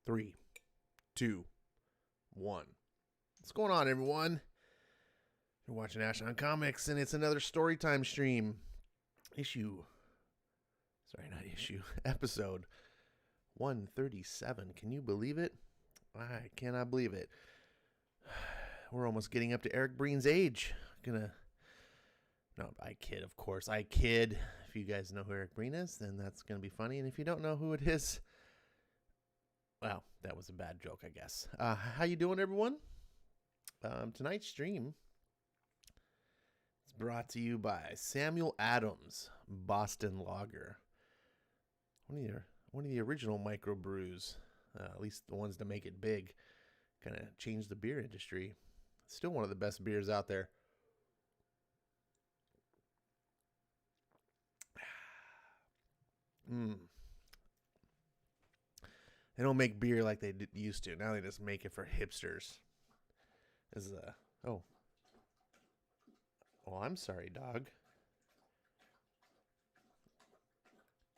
3, 2, 1. What's going on, everyone? You're watching Ash on Comics, and it's another Storytime stream. Episode 137. Can you believe it? I cannot believe it. We're almost getting up to Eric Breen's age. No, I kid, of course. I kid. If you guys know who Eric Breen is, then that's going to be funny. And if you don't know who it is, well, that was a bad joke, I guess. How you doing, everyone? Tonight's stream is brought to you by Samuel Adams Boston Lager. One of the original microbrews, at least the ones to make it big, kind of changed the beer industry. Still one of the best beers out there. They don't make beer like they used to. Now they just make it for hipsters. Oh, I'm sorry, dog.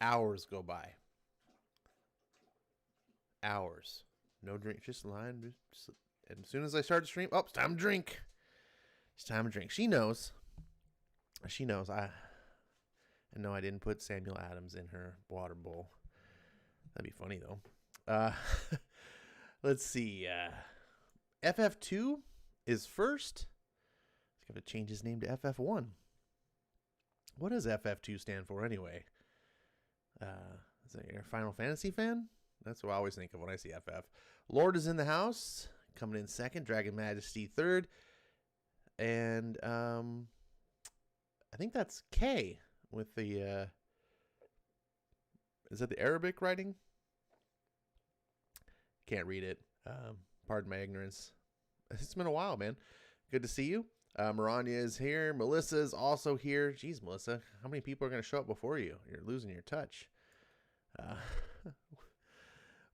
Hours go by. Hours. No drink. Just lying. And as soon as I start to stream, it's time to drink. It's time to drink. She knows. I know I didn't put Samuel Adams in her water bowl. That'd be funny, though. Let's see. FF2 is first. He's going to change his name to FF1. What does FF2 stand for anyway? Is that your Final Fantasy fan? That's what I always think of when I see FF. Lord is in the house, coming in second. Dragon Majesty third. And I think that's K with the... is that the Arabic writing? Can't read it. Pardon my ignorance. It's been a while, man. Good to see you. Maranya is here. Melissa is also here. Jeez, Melissa, how many people are going to show up before you? You're losing your touch.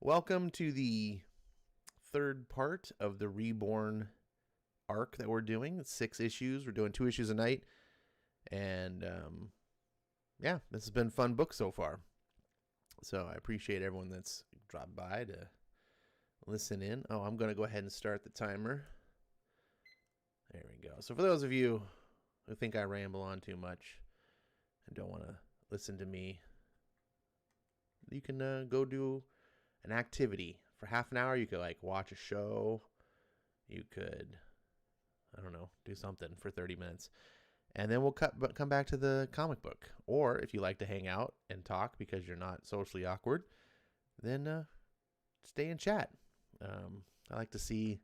Welcome to the third part of the Reborn arc that we're doing. It's 6 issues. We're doing 2 issues a night. And, this has been a fun book so far. So I appreciate everyone that's dropped by to listen in. I'm going to go ahead and start the timer. There we go. So for those of you who think I ramble on too much and don't want to listen to me, you can go do an activity. For half an hour, you could watch a show. You could, do something for 30 minutes. And then we'll come back to the comic book. Or if you like to hang out and talk because you're not socially awkward, then stay and chat. I like to see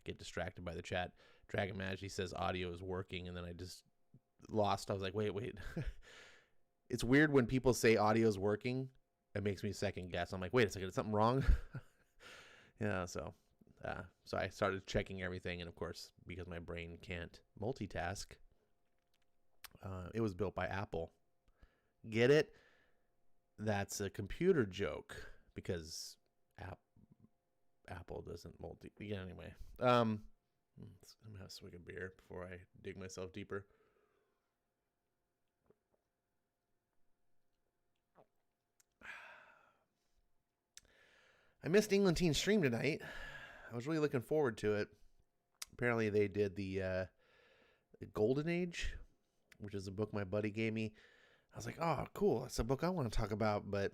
get distracted by the chat. Dragon Majesty says audio is working, and then I just lost. I was like, wait. It's weird when people say audio is working. It makes me second guess. I'm like, wait a second, is something wrong? Yeah, so I started checking everything, and of course, because my brain can't multitask, it was built by Apple. Get it? That's a computer joke because Apple doesn't multi. Yeah, anyway. I'm gonna have a swig of beer before I dig myself deeper. I missed England Teen stream tonight. I was really looking forward to it. Apparently, they did the Golden Age, which is a book my buddy gave me. I was like, oh, cool. That's a book I want to talk about. But,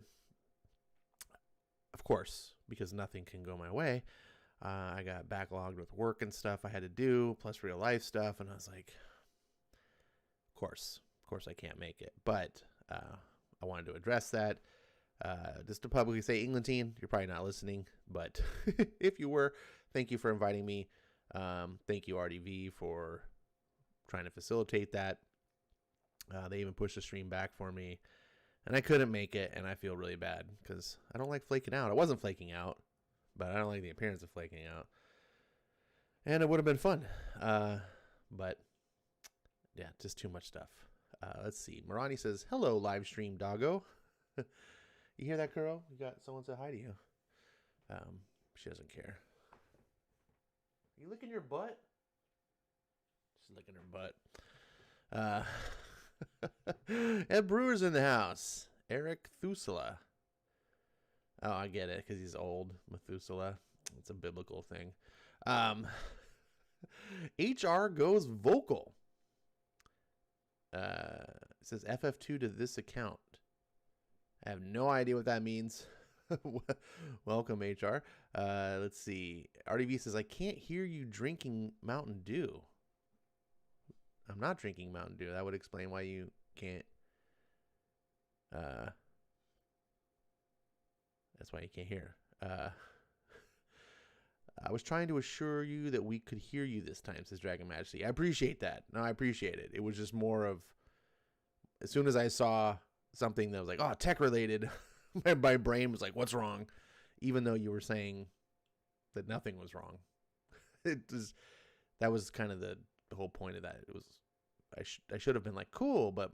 of course, because nothing can go my way, I got backlogged with work and stuff I had to do, plus real life stuff. And I was like, of course I can't make it. But I wanted to address that. Just to publicly say, England Teen, you're probably not listening. But if you were, thank you for inviting me. Thank you, RDV, for trying to facilitate that. They even pushed the stream back for me, and I couldn't make it, and I feel really bad because I don't like flaking out. I wasn't flaking out, but I don't like the appearance of flaking out, and it would have been fun. But yeah, just too much stuff. Let's see. Marani says, hello, live stream doggo. You hear that, girl? You got someone say hi to you. She doesn't care. Are you licking your butt? She's licking her butt. Ed Brewer's in the house. Eric Thusela. Oh, I get it, because he's old. Methuselah. It's a biblical thing. HR goes vocal. It says FF2 to this account. I have no idea what that means. Welcome, HR. Let's see. RDV says, I can't hear you drinking Mountain Dew. I'm not drinking Mountain Dew. That would explain why you can't. That's why you can't hear. I was trying to assure you that we could hear you this time, says Dragon Majesty. I appreciate that. No, I appreciate it. It was just more of, as soon as I saw something that was like, oh, tech related, my brain was like, what's wrong? Even though you were saying that nothing was wrong. That was kind of the whole point of that. It was, I should have been like, cool, but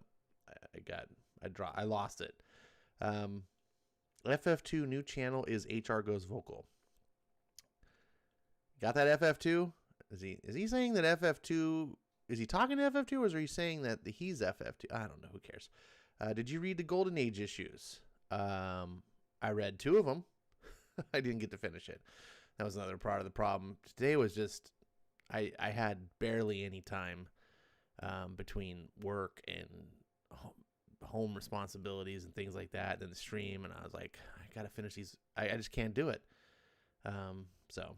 I lost it. FF2 new channel is HR Goes Vocal. Got that, FF2? Is he saying that FF2, is he talking to FF2, or is he saying that he's FF2? I don't know. Who cares? Did you read the Golden Age issues? I read 2 of them. I didn't get to finish it. That was another part of the problem. Today was just, I had barely any time between work and home responsibilities and things like that, and the stream, and I was like, I gotta finish these. I just can't do it. So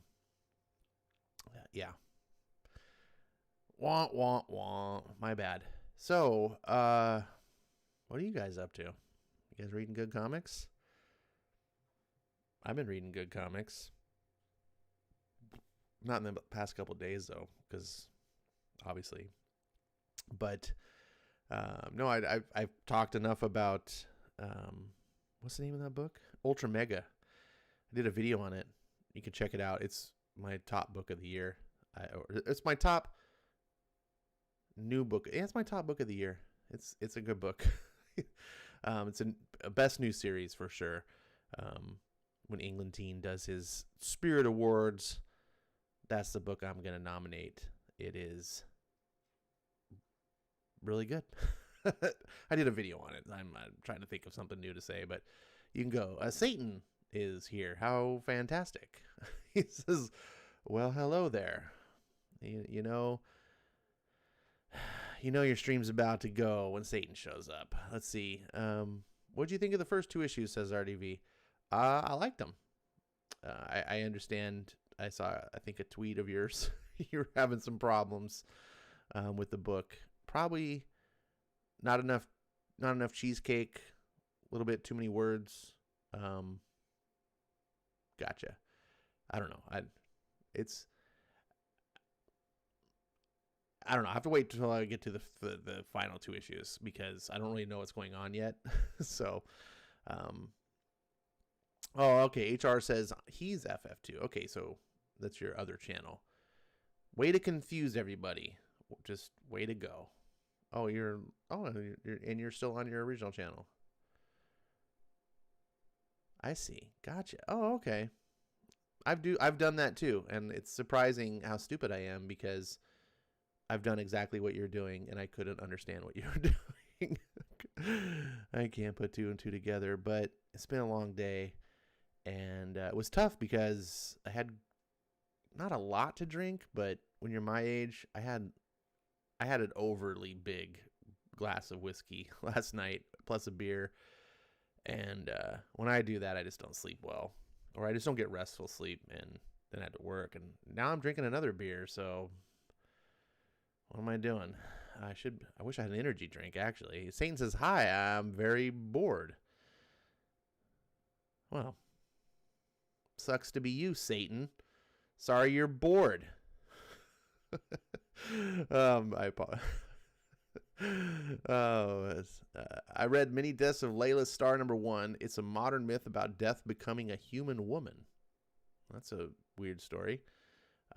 yeah. Wah, wah, wah. My bad. So, what are you guys up to? You guys reading good comics? I've been reading good comics. Not in the past couple of days, though, because obviously. But, no, I've talked enough about, what's the name of that book? Ultra Mega. I did a video on it. You can check it out. It's my top book of the year. It's my top new book. Yeah, it's my top book of the year. It's a good book. It's a best new series for sure. When Englentine does his Spirit Awards, that's the book I'm going to nominate. It is really good. I did a video on it. I'm trying to think of something new to say, but you can go. Satan is here. How fantastic. He says, well, hello there. You know your stream's about to go when Satan shows up. Let's see. What do you think of the first 2 issues, says RDV? I liked them. I understand. I saw, I think, a tweet of yours. You're having some problems with the book. Probably not enough cheesecake. A little bit too many words. Gotcha. I don't know. I don't know. I have to wait till I get to the final 2 issues because I don't really know what's going on yet. So, oh, okay. HR says he's FF2. Okay, so that's your other channel. Way to confuse everybody. Just way to go. Oh, you're still on your original channel. I see. Gotcha. Oh, okay. I've done that too, and it's surprising how stupid I am because I've done exactly what you're doing, and I couldn't understand what you were doing. I can't put 2 and 2 together, but it's been a long day, and it was tough because I had not a lot to drink, but when you're my age, I had an overly big glass of whiskey last night, plus a beer, and when I do that, I just don't sleep well. Or I just don't get restful sleep, and then I had to work. And now I'm drinking another beer, so what am I doing? I wish I had an energy drink, actually. Satan says, hi, I'm very bored. Well, sucks to be you, Satan. Sorry you're bored. I apologize. I read Many Deaths of Layla's Star #1. It's a modern myth about death becoming a human woman. That's a weird story.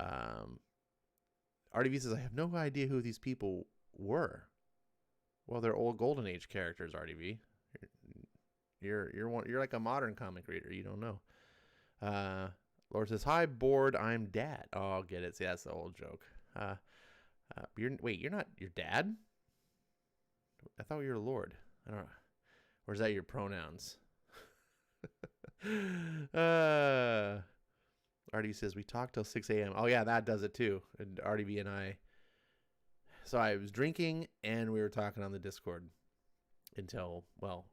RDV says, I have no idea who these people were. Well, they're old Golden Age characters, RDV. You're like a modern comic reader. You don't know. Lord says, hi, bored. I'm dad. Oh, I'll get it. See, that's the old joke. You're not your dad? I thought you were Lord. I don't know. Or is that your pronouns? Artie says we talked till 6 a.m. Oh yeah, that does it too. And RDB and I. So I was drinking and we were talking on the Discord until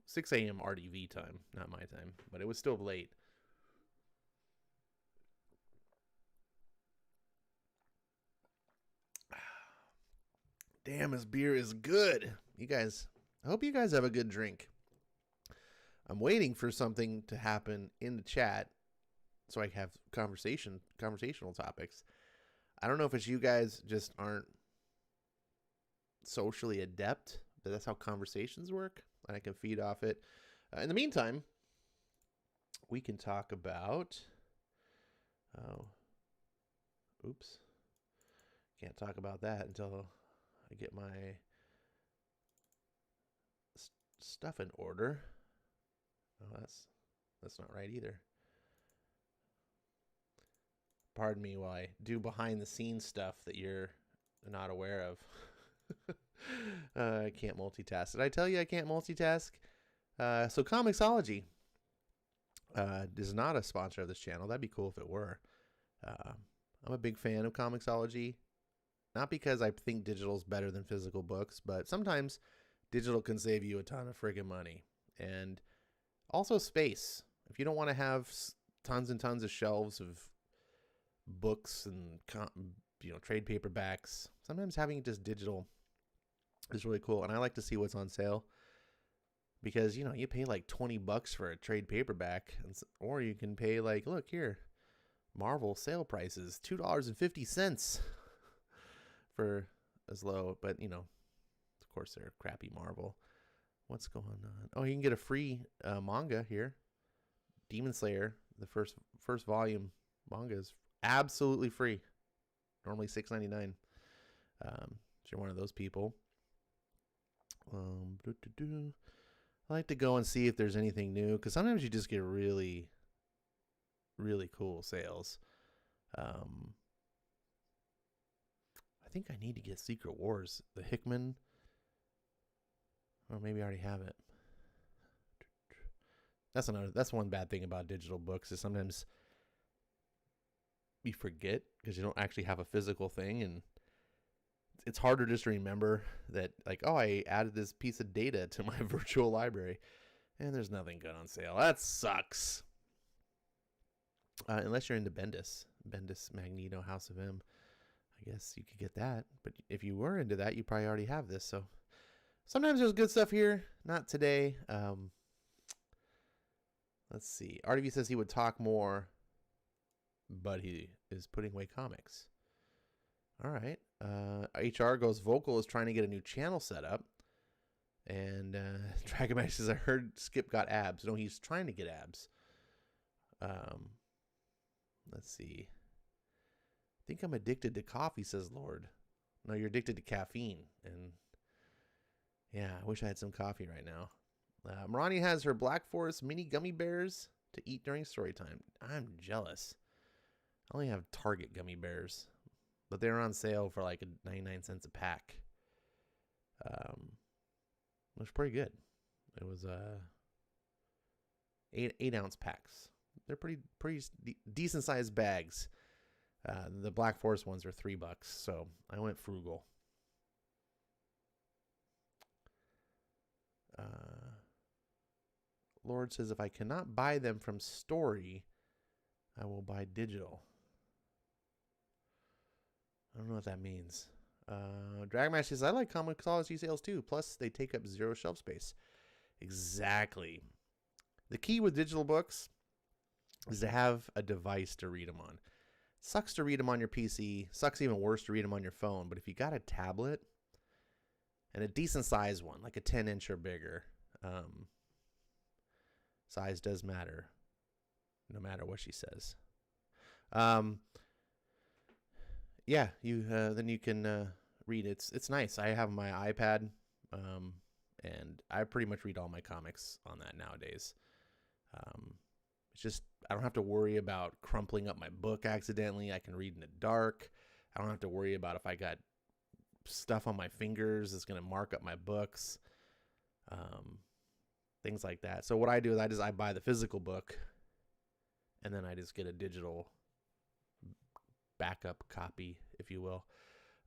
6 a.m. RDV time, not my time, but it was still late. Damn, this beer is good. You guys, I hope you guys have a good drink. I'm waiting for something to happen in the chat so I have conversational topics. I don't know if it's you guys just aren't socially adept, but that's how conversations work, and I can feed off it. In the meantime, we can talk about... oops. Can't talk about that until I get my stuff in order. Oh, that's not right either. Pardon me while I do behind the scenes stuff that you're not aware of. I can't multitask. Did I tell you I can't multitask? So Comixology is not a sponsor of this channel. That'd be cool if it were. I'm a big fan of Comixology. Not because I think digital is better than physical books, but sometimes digital can save you a ton of friggin' money. And also space. If you don't want to have tons and tons of shelves of books and trade paperbacks, sometimes having it just digital is really cool. And I like to see what's on sale because, you pay like $20 for a trade paperback, or you can pay like, look here, Marvel sale prices, $2.50 for as low, but of course they're crappy Marvel. What's going on? Oh, you can get a free manga here. Demon Slayer, the first volume manga is absolutely free. Normally $6.99. If you're one of those people. I like to go and see if there's anything new, because sometimes you just get really, really cool sales. I think I need to get Secret Wars, the Hickman. Or maybe I already have it. That's one bad thing about digital books is sometimes you forget because you don't actually have a physical thing, and it's harder just to remember that, like, oh, I added this piece of data to my virtual library and there's nothing good on sale. That sucks. Unless you're into Bendis Magneto, House of M. I guess you could get that, but if you were into that, you probably already have this. So sometimes there's good stuff here. Not today. Let's see. RDV says he would talk more, but he is putting away comics. All right. HR goes, Vocal is trying to get a new channel set up. And Dragon Mash says, I heard Skip got abs. No, he's trying to get abs. Let's see. I think I'm addicted to coffee, says Lord. No, you're addicted to caffeine. And yeah, I wish I had some coffee right now. Marani has her Black Forest mini gummy bears to eat during story time. I'm jealous. I only have Target gummy bears, but they're on sale for like 99 cents a pack. It was pretty good. It was 8-ounce packs. They're pretty decent sized bags. The Black Forest ones are $3, so I went frugal. Lord says, if I cannot buy them from Story, I will buy digital. I don't know what that means. Dragmash says, I like Comixology sales too. Plus, they take up 0 shelf space. Exactly. The key with digital books is to have a device to read them on. Sucks to read them on your PC. Sucks even worse to read them on your phone. But if you got a tablet and a decent size one, like a 10-inch or bigger, size does matter, no matter what she says. Yeah, then you can read. It's nice. I have my iPad, and I pretty much read all my comics on that nowadays. It's just I don't have to worry about crumpling up my book accidentally. I can read in the dark. I don't have to worry about if I got stuff on my fingers that's going to mark up my books. things like that. So what I do is I buy the physical book, and then I just get a digital backup copy, if you will.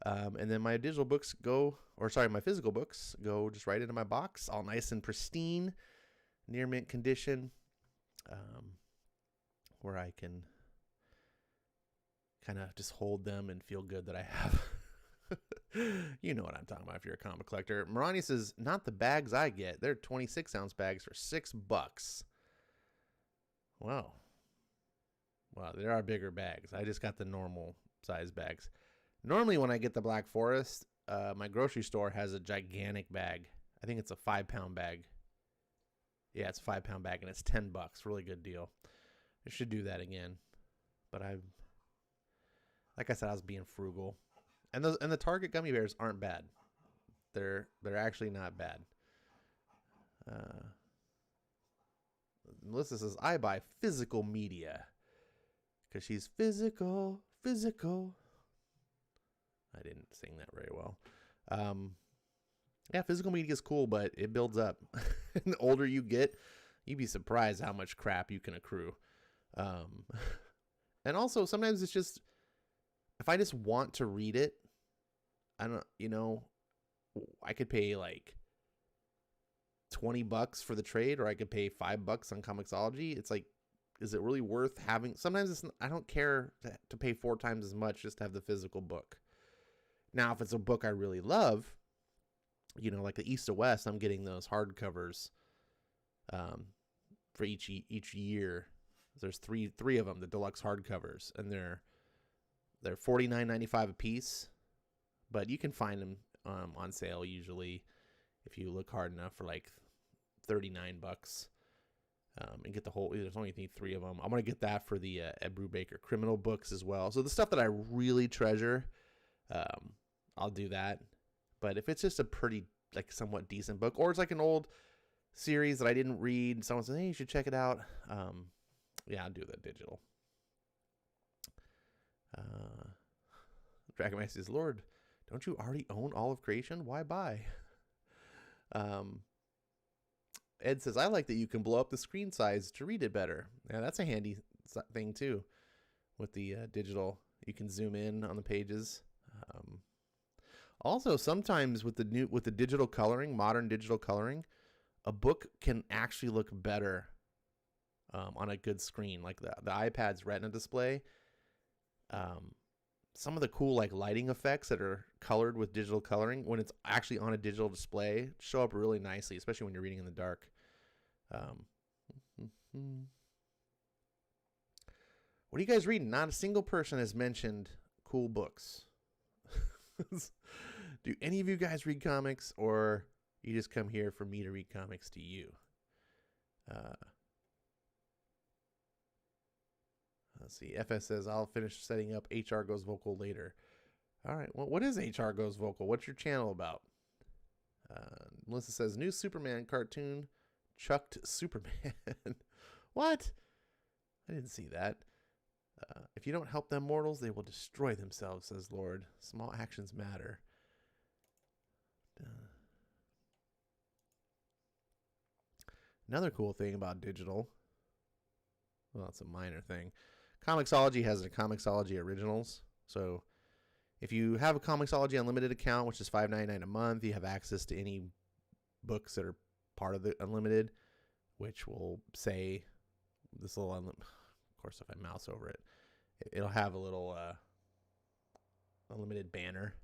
And then my physical books go just right into my box, all nice and pristine, near mint condition, where I can kind of just hold them and feel good that I have. You know what I'm talking about if you're a comic collector. Marani says, not the bags I get. They're 26-ounce bags for $6. Wow, there are bigger bags. I just got the normal size bags. Normally when I get the Black Forest, my grocery store has a gigantic bag. I think it's a 5-pound bag. Yeah, it's a 5-pound bag, and it's $10. Really good deal. I should do that again. But like I said, I was being frugal. And the Target gummy bears aren't bad. They're actually not bad. Melissa says, I buy physical media. Because she's physical. I didn't sing that very well. Yeah, physical media is cool, but it builds up. And the older you get, you'd be surprised how much crap you can accrue. And also, sometimes it's just, if I just want to read it, I could pay like $20 for the trade, or I could pay $5 on Comixology. It's like, is it really worth having? Sometimes I don't care to pay 4 times as much just to have the physical book. Now, if it's a book I really love, like the East to West, I'm getting those hardcovers for each year. There's three of them, the deluxe hardcovers, and they're $49.95 a piece, but you can find them on sale usually if you look hard enough for like $39. And get the whole. There's only 3 of them. I'm gonna get that for the Ed Brubaker criminal books as well. So the stuff that I really treasure, I'll do that. But if it's just a pretty, like, somewhat decent book, or it's like an old series that I didn't read, someone says, hey, you should check it out. Yeah, I'll do that digital. Dragon Master says, Lord, don't you already own all of creation? Why buy? Ed says, I like that you can blow up the screen size to read it better. Yeah, that's a handy thing too. With the digital, you can zoom in on the pages. Also, sometimes with the digital coloring, modern digital coloring, a book can actually look better on a good screen, like the iPad's Retina display. Some of the cool like lighting effects that are colored with digital coloring, when it's actually on a digital display, show up really nicely, especially when you're reading in the dark. What are you guys reading? Not a single person has mentioned cool books. Do any of you guys read comics, or you just come here for me to read comics to you? Let's see. FS says, I'll finish setting up HR Goes Vocal later. All right. Well, what is HR Goes Vocal? What's your channel about? Melissa says, new Superman cartoon, chucked Superman. What? I didn't see that. If you don't help them mortals, they will destroy themselves, says Lord. Small actions matter. Another cool thing about digital, well, it's a minor thing. Comixology has a Comixology Originals. So if you have a Comixology Unlimited account, which is $5.99 a month, you have access to any books that are part of the Unlimited, which will say this little, of course, if I mouse over it, it'll have a little Unlimited banner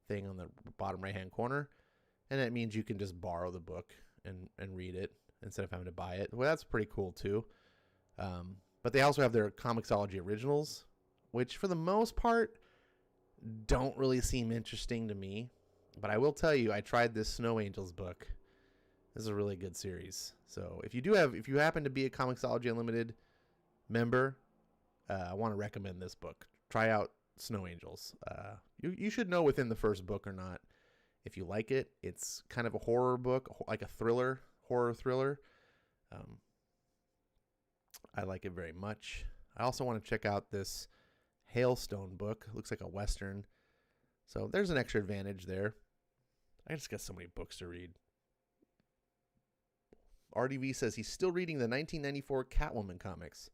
thing on the bottom right-hand corner. And that means you can just borrow the book and read it instead of having to buy it. Well, that's pretty cool, too. But they also have their Comixology Originals, which for the most part don't really seem interesting to me. But I will tell you, I tried this Snow Angels book. This is a really good series. So if you happen to be a Comixology Unlimited member, I want to recommend this book. Try out Snow Angels. You should know within the first book or not if you like it. It's kind of a horror book, like a horror thriller. I like it very much. I also want to check out this Hailstone book. It looks like a Western. So there's an extra advantage there. I just got so many books to read. RDV says he's still reading the 1994 Catwoman comics.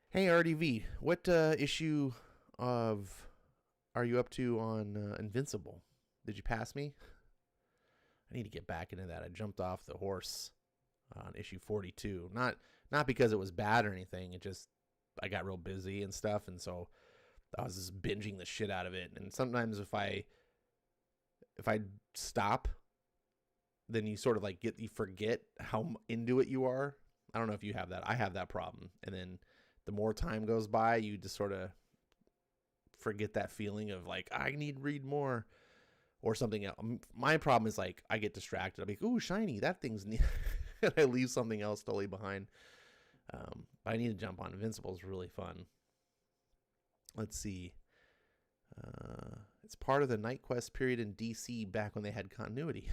Hey, RDV, what issue of are you up to on Invincible? Did you pass me? I need to get back into that. I jumped off the horse on issue 42. Not because it was bad or anything. It just, I got real busy and stuff, and so I was just binging the shit out of it. And sometimes if I stop, then you sort of like you forget how into it you are. I don't know if you have that. I have that problem. And then the more time goes by, you just sort of forget that feeling of like, I need to read more or something else. My problem is like, I get distracted. I'm like, ooh, shiny, that thing's neat. And I leave something else totally behind. But I need to jump on. Invincible is really fun. Let's see. It's part of the Night Quest period in DC back when they had continuity.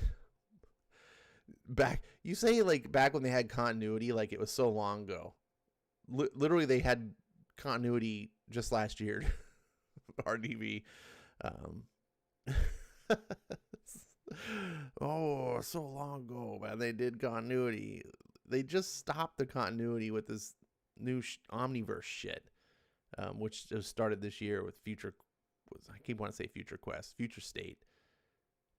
You say like back when they had continuity, like it was so long ago. Literally, they had continuity just last year. RDV. Oh, so long ago, man. They did continuity. They just stopped the continuity with this new Omniverse shit, which just started this year with I keep wanting to say Future Quest, Future State,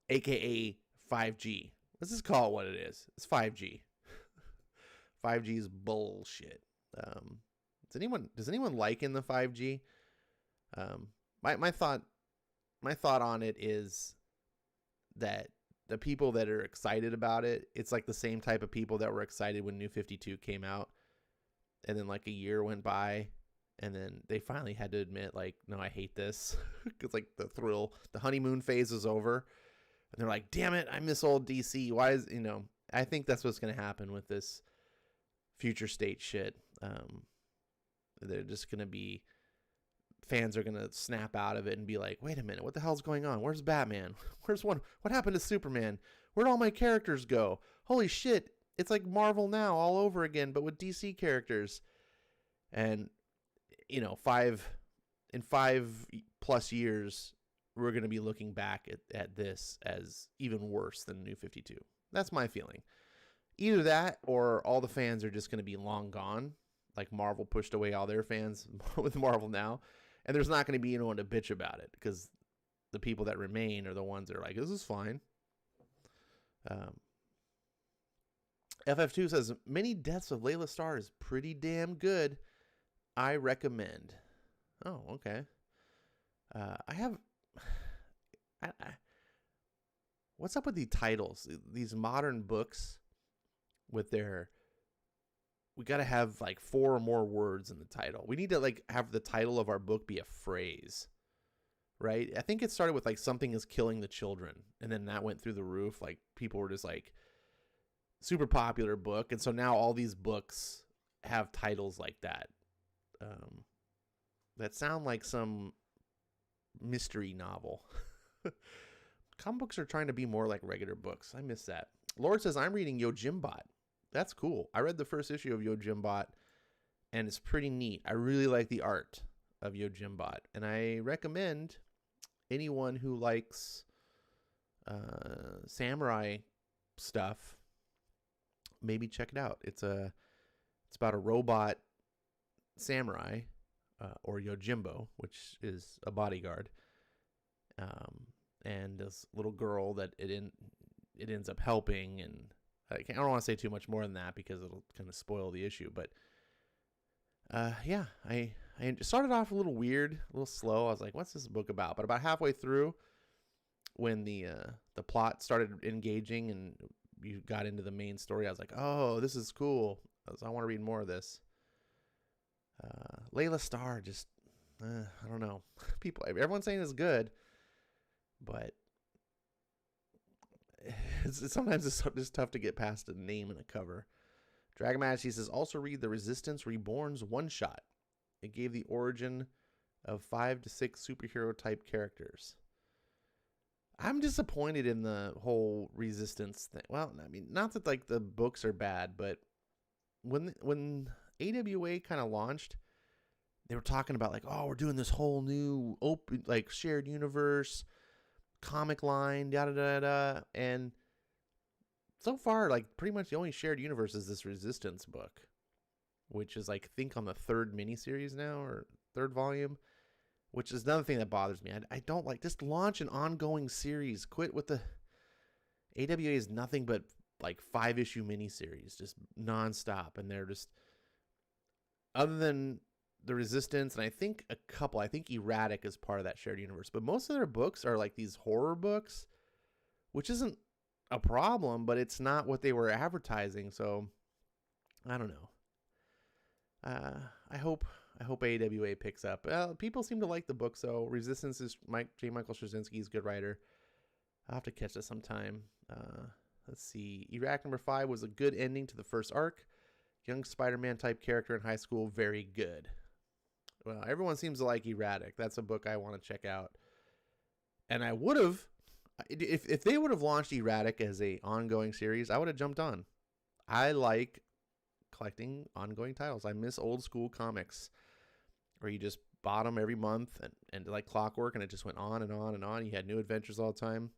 aka 5G. Let's just call it what it is. It's 5G. 5G is bullshit. Does anyone liken the 5G? My thought on it is that the people that are excited about it, it's like the same type of people that were excited when New 52 came out, and then like a year went by, and then they finally had to admit like, no, I hate this. Because like the honeymoon phase is over, and they're like, damn it, I miss old DC. Why is, I think that's what's going to happen with this Future State shit. They're just going to be, fans are going to snap out of it and be like, wait a minute, what the hell's going on? Where's Batman? What happened to Superman? Where'd all my characters go? Holy shit, it's like Marvel now all over again, but with DC characters. And, 5+ years, we're going to be looking back at this as even worse than New 52. That's my feeling. Either that or all the fans are just going to be long gone. Like Marvel pushed away all their fans with Marvel now. And there's not going to be anyone to bitch about it because the people that remain are the ones that are like, this is fine. FF2 says, Many Deaths of Layla Starr is pretty damn good. I recommend. Oh, okay. What's up with the titles? These modern books with we got to have like 4 or more words in the title. We need to like have the title of our book be a phrase, right? I think it started with like something is killing the children. And then that went through the roof. Like people were just like super popular book. And so now all these books have titles like that. That sound like some mystery novel. Comic books are trying to be more like regular books. I miss that. Lord says, I'm reading Yojimbot. That's cool. I read the first issue of Yojimbot, and it's pretty neat. I really like the art of Yojimbot, and I recommend anyone who likes samurai stuff, maybe check it out. It's about a robot samurai, or Yojimbo, which is a bodyguard, and this little girl that it ends up helping, and I don't want to say too much more than that because it'll kind of spoil the issue. But yeah, I started off a little weird, a little slow. I was like, what's this book about? But about halfway through, when the plot started engaging and you got into the main story, I was like, oh, this is cool. I want to read more of this. Layla Starr, just I don't know. Everyone's saying it's good, but sometimes it's just tough to get past a name and a cover. Dragon Majesty says, also read the Resistance Reborn's one-shot. It gave the origin of 5 to 6 superhero type characters. I'm disappointed in the whole Resistance thing. Well, I mean, not that like the books are bad, but when AWA kind of launched, they were talking about like, oh, we're doing this whole new open, like shared universe comic line, da da da da, and so far, like, pretty much the only shared universe is this Resistance book, which is, like, I think on the third miniseries now, or third volume, which is another thing that bothers me. I don't like, just launch an ongoing series. Quit with the AWA is nothing but like 5-issue miniseries, just nonstop, and they're just, other than the Resistance, and I think Erratic is part of that shared universe, but most of their books are like these horror books, which isn't a problem, but it's not what they were advertising. So I don't know. I hope AWA picks up. People seem to like the book, so Resistance is J. Michael Straczynski's good writer. I'll have to catch this sometime. Let's see. Iraq number 5 was a good ending to the first arc. Young Spider-Man type character in high school, very good. Well, everyone seems to like Erratic. That's a book I want to check out. And I would have, if they would have launched Erratic as a ongoing series, I would have jumped on. I like collecting ongoing titles. I miss old school comics where you just bought them every month and like clockwork, and it just went on and on and on. You had new adventures all the time.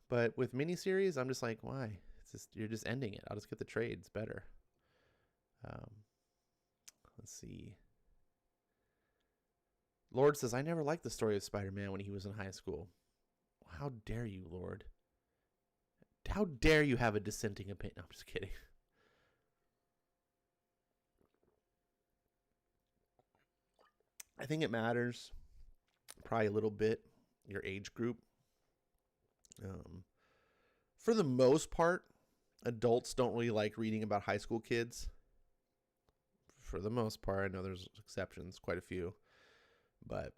But with miniseries, I'm just like, why? It's just, you're just ending it. I'll just get the trades better. Let's see. Lord says, I never liked the story of Spider-Man when he was in high school. How dare you, Lord? How dare you have a dissenting opinion? No, I'm just kidding. I think it matters probably a little bit, your age group. For the most part, adults don't really like reading about high school kids. For the most part, I know there's exceptions, quite a few. But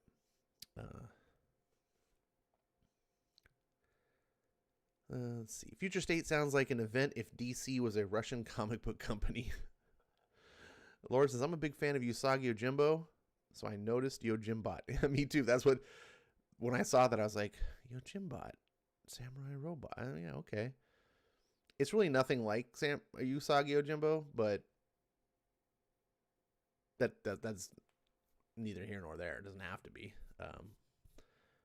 let's see. Future State sounds like an event if DC was a Russian comic book company. Laura says, I'm a big fan of Usagi Yojimbo, so I noticed Yojimbot. Me too. That's what, when I saw that, I was like, Yojimbot, Samurai Robot. Yeah, okay. It's really nothing like Usagi Yojimbo, but that's neither here nor there. It doesn't have to be. I'm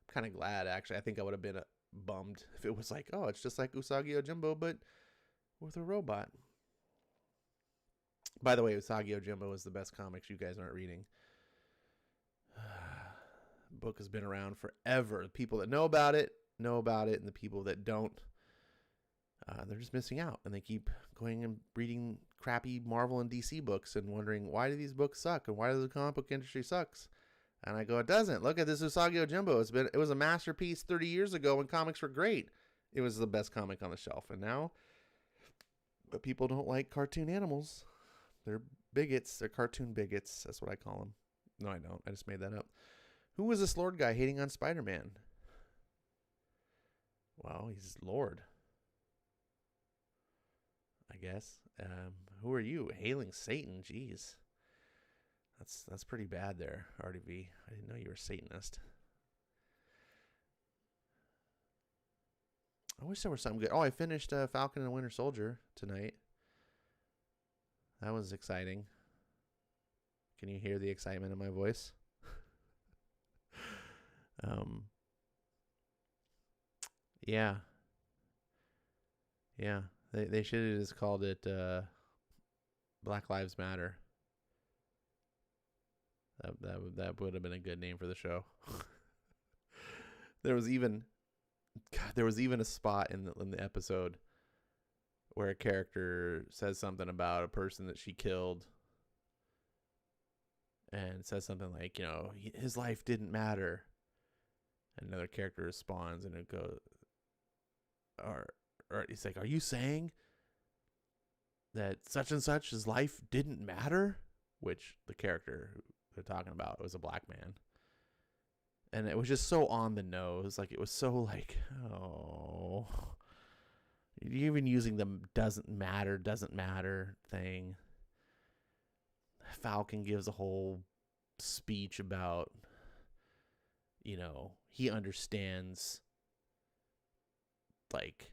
kind of glad, actually. I think I would have been bummed if it was like, oh, it's just like Usagi Yojimbo, but with a robot. By the way, Usagi Yojimbo is the best comics you guys aren't reading. Book has been around forever. The people that know about it, and the people that don't, they're just missing out. And they keep going and reading crappy Marvel and DC books and wondering, why do these books suck? And why does the comic book industry sucks? And I go, it doesn't. Look at this Usagi Yojimbo. It was a masterpiece 30 years ago when comics were great. It was the best comic on the shelf. And now, but people don't like cartoon animals. They're bigots. They're cartoon bigots. That's what I call them. No, I don't. I just made that up. Who was this Lord guy hating on Spider-Man? Well, he's Lord, I guess. Who are you? Hailing Satan? Jeez. That's pretty bad there, RDV. I didn't know you were a Satanist. I wish there was something good. Oh, I finished Falcon and Winter Soldier tonight. That was exciting. Can you hear the excitement in my voice? Yeah. They should have just called it Black Lives Matter. That would have been a good name for the show. There was even a spot in the episode where a character says something about a person that she killed, and says something like, his life didn't matter. Another character responds, and it goes, or he's like, are you saying that such and such his life didn't matter? Which the character they're talking about was a black man. And it was just so on the nose. Like, it was so like, oh, you're even using the doesn't matter thing. Falcon gives a whole speech about, he understands, like,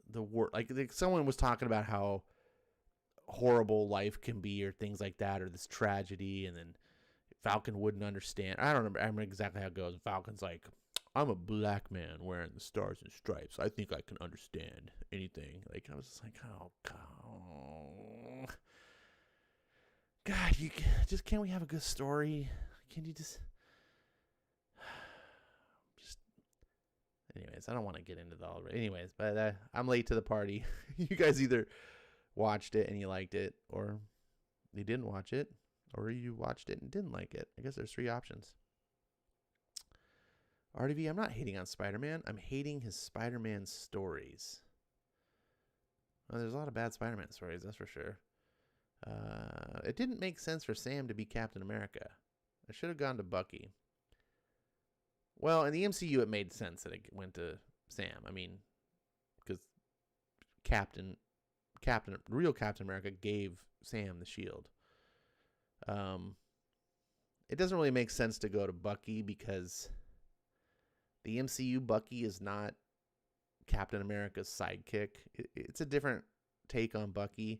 the word, like someone was talking about how horrible life can be, or things like that, or this tragedy, and then Falcon wouldn't understand. I don't remember exactly how it goes. Falcon's like, I'm a black man wearing the stars and stripes. I think I can understand anything. Like, I was just like, oh, God, you just, can't we have a good story? Can you just, anyways, I don't want to get into the all. Anyways, but I'm late to the party. You guys either watched it and you liked it, or you didn't watch it, or you watched it and didn't like it. I guess there's 3 options. RDV, I'm not hating on Spider-Man. I'm hating his Spider-Man stories. Well, there's a lot of bad Spider-Man stories, that's for sure. It didn't make sense for Sam to be Captain America. I should have gone to Bucky. Well, in the MCU, it made sense that it went to Sam. I mean, because real Captain America gave Sam the shield. It doesn't really make sense to go to Bucky because the MCU Bucky is not Captain America's sidekick. It's a different take on Bucky.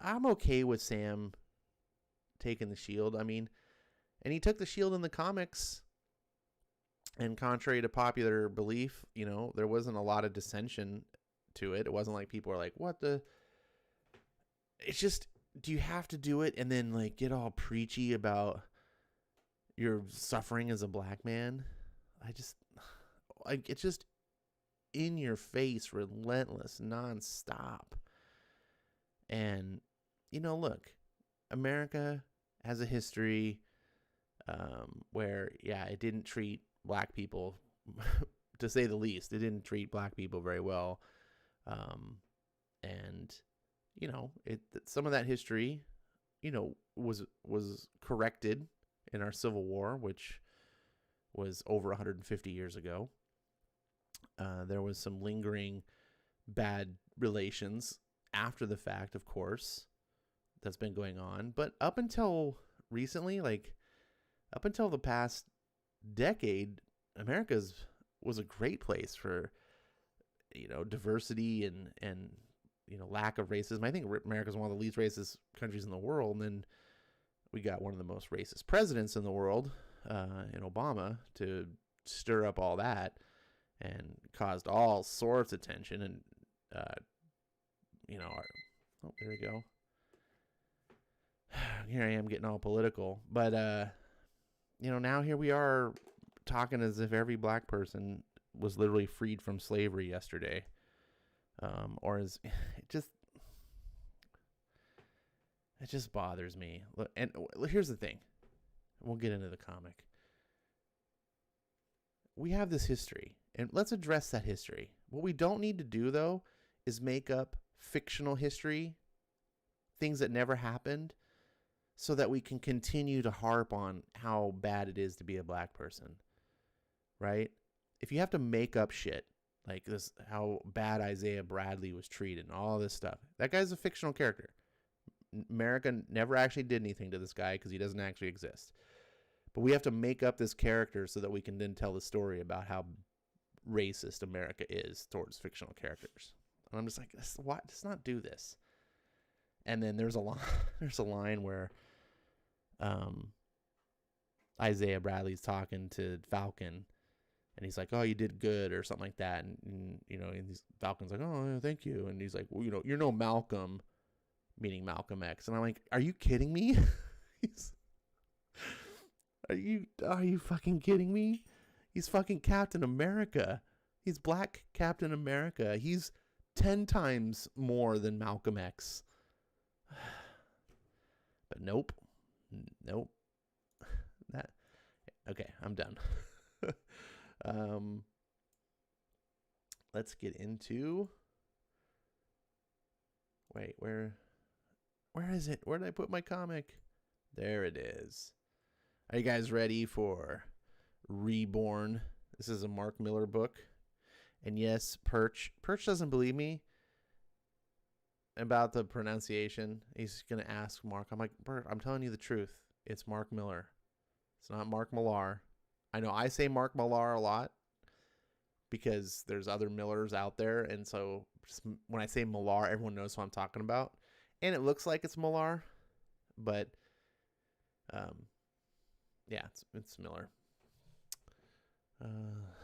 I'm okay with Sam taking the shield. I mean, and he took the shield in the comics. And contrary to popular belief, you know, there wasn't a lot of dissension to it. It wasn't like people were like, what the? It's just, do you have to do it and then like get all preachy about your suffering as a black man? It's just in your face, relentless, nonstop. And, you know, look, America has a history where, yeah, it didn't treat black people, to say the least. It didn't treat black people very well. And, you know, some of that history, you know, was corrected in our Civil War, which was over 150 years ago. There was some lingering bad relations after the fact, of course, that's been going on. But up until recently, like up until the past decade, America was a great place for, you know, diversity and you know, lack of racism. I think America's one of the least racist countries in the world, and then we got one of the most racist presidents in the world, in Obama, to stir up all that and caused all sorts of tension. And you know, oh, there we go. Here I am getting all political, but you know, now here we are talking as if every black person was literally freed from slavery yesterday, or is it just bothers me. Look, and here's the thing, we'll get into the comic. We have this history, and let's address that history. What we don't need to do, though, is make up fictional history, things that never happened, so that we can continue to harp on how bad it is to be a black person, right? If you have to make up shit, like this, how bad Isaiah Bradley was treated and all this stuff, that guy's a fictional character. America never actually did anything to this guy because he doesn't actually exist. But we have to make up this character so that we can then tell the story about how racist America is towards fictional characters. And I'm just like, let's not do this. And then there's a line where Isaiah Bradley's talking to Falcon, and he's like, "Oh, you did good," or something like that. And you know, and Falcon's like, "Oh, yeah, thank you." And he's like, "Well, you know, you're no Malcolm," meaning Malcolm X. And I'm like, "Are you kidding me? Are you fucking kidding me? He's fucking Captain America. He's Black Captain America. He's 10 times more than Malcolm X." But nope. Okay, I'm done. Let's get into. Wait, where is it? Where did I put my comic? There it is. Are you guys ready for Reborn? This is a Mark Millar book. And yes, Perch doesn't believe me about the pronunciation. He's going to ask Mark. I'm like, Bert, I'm telling you the truth. It's Mark Millar. It's not Mark Millar. I know I say Mark Millar a lot because there's other Millars out there. And so when I say Millar, everyone knows what I'm talking about. And it looks like it's Millar. But, yeah, it's Millar.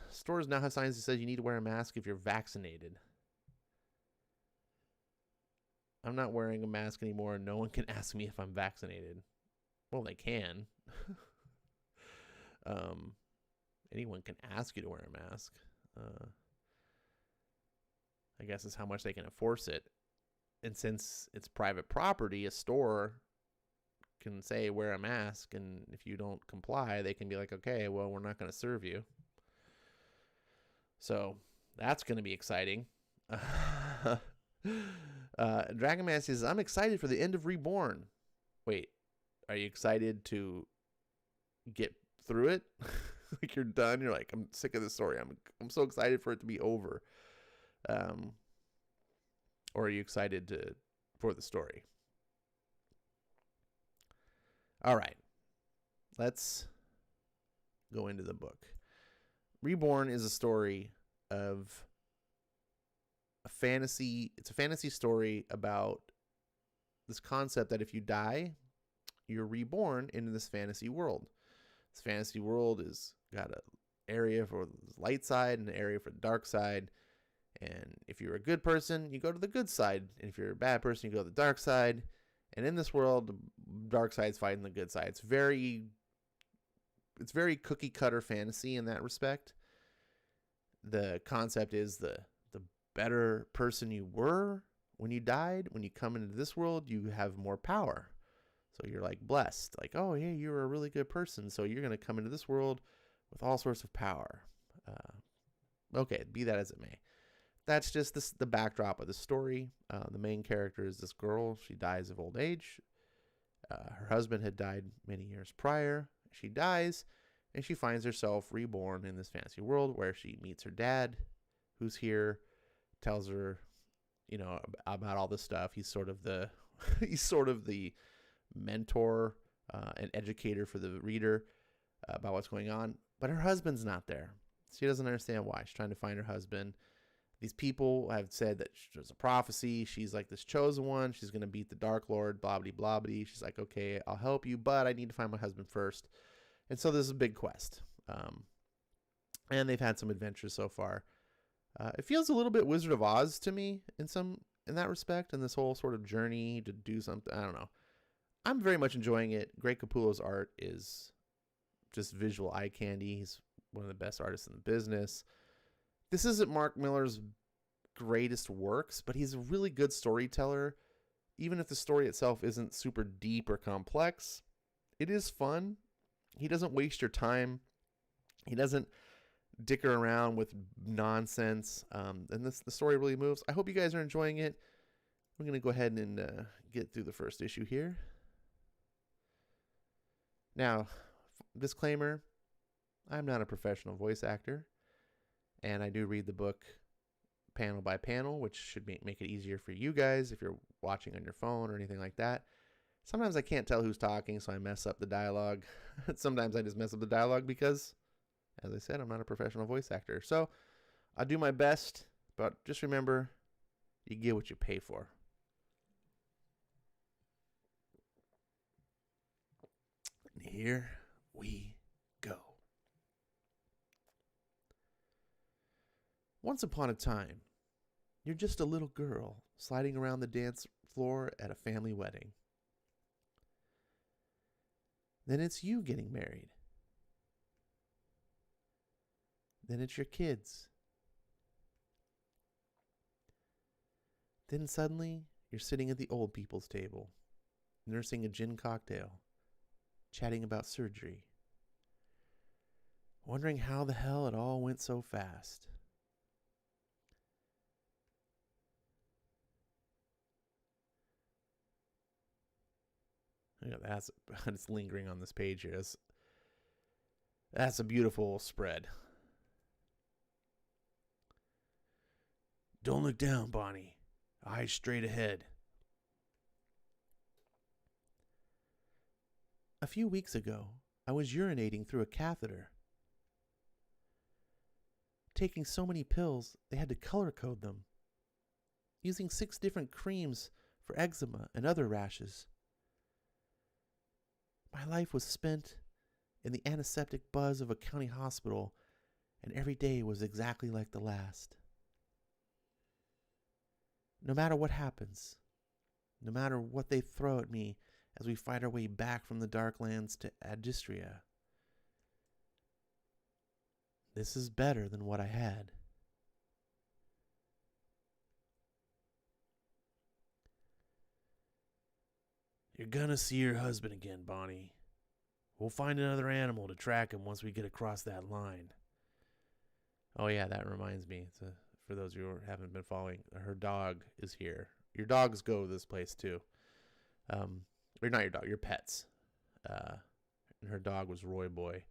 Stores now have signs that says you need to wear a mask if you're vaccinated. I'm not wearing a mask anymore. No one can ask me if I'm vaccinated. Well, they can. Anyone can ask you to wear a mask. I guess it's how much they can enforce it. And since it's private property, a store can say wear a mask, and if you don't comply, they can be like, okay, well, we're not going to serve you. So that's going to be exciting. Dragon Man says, I'm excited for the end of Reborn. Wait, are you excited to get through it? Like you're done? You're like, I'm sick of this story. I'm so excited for it to be over. Or are you excited for the story? All right. Let's go into the book. Reborn is a story of a fantasy. It's a fantasy story about this concept that if you die, you're reborn into this fantasy world. This fantasy world is got an area for the light side and an area for the dark side. And if you're a good person, you go to the good side. And if you're a bad person, you go to the dark side. And in this world, the dark side's fighting the good side. It's very cookie cutter fantasy in that respect. The concept is the better person you were when you died, when you come into this world, you have more power. So you're like blessed. Like, oh, yeah, you're a really good person. So you're going to come into this world with all sorts of power. Okay, be that as it may. That's just the backdrop of the story. The main character is this girl. She dies of old age. Her husband had died many years prior. She dies, and she finds herself reborn in this fantasy world where she meets her dad, who's here, tells her, about all this stuff. He's sort of the mentor and educator for the reader about what's going on. But her husband's not there. She doesn't understand why. She's trying to find her husband. These people have said that there's a prophecy. She's like this chosen one. She's going to beat the Dark Lord, blah, blah. She's like, okay, I'll help you, but I need to find my husband first. And so this is a big quest. And they've had some adventures so far. It feels a little bit Wizard of Oz to me in that respect, and this whole sort of journey to do something. I don't know. I'm very much enjoying it. Greg Capullo's art is just visual eye candy. He's one of the best artists in the business. This isn't Mark Millar's greatest works, but he's a really good storyteller. Even if the story itself isn't super deep or complex, it is fun. He doesn't waste your time. He doesn't dicker around with nonsense. And the story really moves. I hope you guys are enjoying it. I'm going to go ahead and get through the first issue here. Now, disclaimer, I'm not a professional voice actor. And I do read the book panel by panel, which should make it easier for you guys if you're watching on your phone or anything like that. Sometimes I can't tell who's talking, so I mess up the dialogue. Sometimes I just mess up the dialogue because, as I said, I'm not a professional voice actor. So I'll do my best, but just remember, you get what you pay for. And here we go. Once upon a time, you're just a little girl sliding around the dance floor at a family wedding. Then it's you getting married. Then it's your kids. Then suddenly, you're sitting at the old people's table, nursing a gin cocktail, chatting about surgery, wondering how the hell it all went so fast. It's lingering on this page here. That's a beautiful spread. Don't look down, Bonnie. Eyes straight ahead. A few weeks ago, I was urinating through a catheter. Taking so many pills, they had to color code them. Using 6 different creams for eczema and other rashes. My life was spent in the antiseptic buzz of a county hospital and every day was exactly like the last. No matter what happens, no matter what they throw at me as we fight our way back from the Darklands to Adistria, this is better than what I had. You're gonna see your husband again, Bonnie. We'll find another animal to track him once we get across that line. Oh yeah, that reminds me. For those of you who haven't been following, her dog is here. Your dogs go to this place too. Or not your dog, your pets. And her dog was Roy Boy,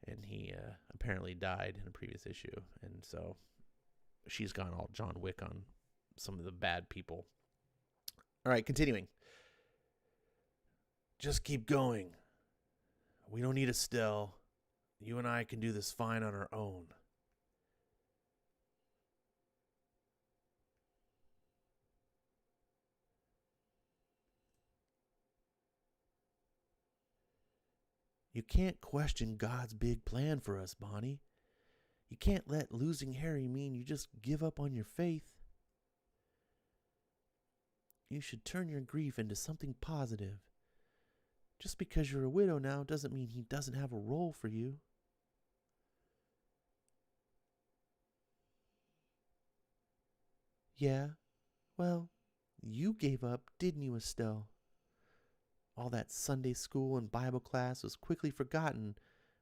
and he apparently died in a previous issue, and so she's gone all John Wick on some of the bad people. All right, continuing. Just keep going. We don't need Estelle. You and I can do this fine on our own. You can't question God's big plan for us, Bonnie. You can't let losing Harry mean you just give up on your faith. You should turn your grief into something positive. Just because you're a widow now doesn't mean he doesn't have a role for you. Yeah, well, you gave up, didn't you, Estelle? All that Sunday school and Bible class was quickly forgotten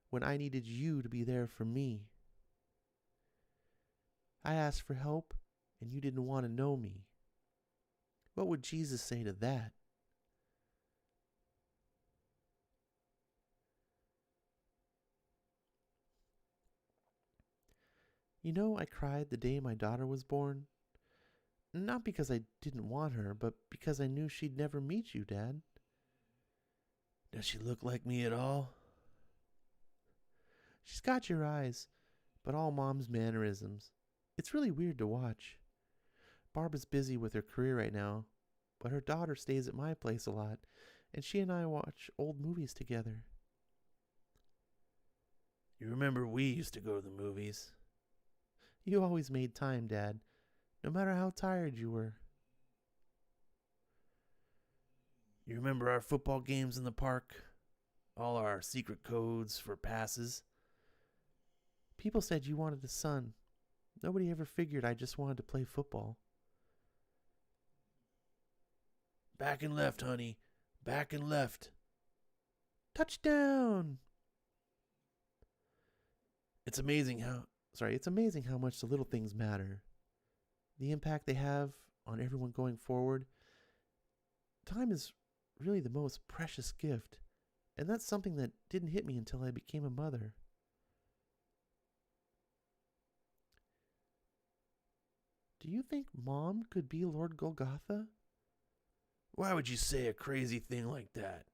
when I needed you to be there for me. I asked for help, and you didn't want to know me. What would Jesus say to that? You know, I cried the day my daughter was born. Not because I didn't want her, but because I knew she'd never meet you, Dad. Does she look like me at all? She's got your eyes, but all Mom's mannerisms. It's really weird to watch. Barbara's busy with her career right now, but her daughter stays at my place a lot, and she and I watch old movies together. You remember we used to go to the movies? You always made time, Dad, no matter how tired you were. You remember our football games in the park? All our secret codes for passes? People said you wanted a son. Nobody ever figured I just wanted to play football. Back and left, honey. Back and left. Touchdown! It's amazing how much the little things matter. The impact they have on everyone going forward. Time is really the most precious gift, and that's something that didn't hit me until I became a mother. Do you think Mom could be Lord Golgotha? Why would you say a crazy thing like that?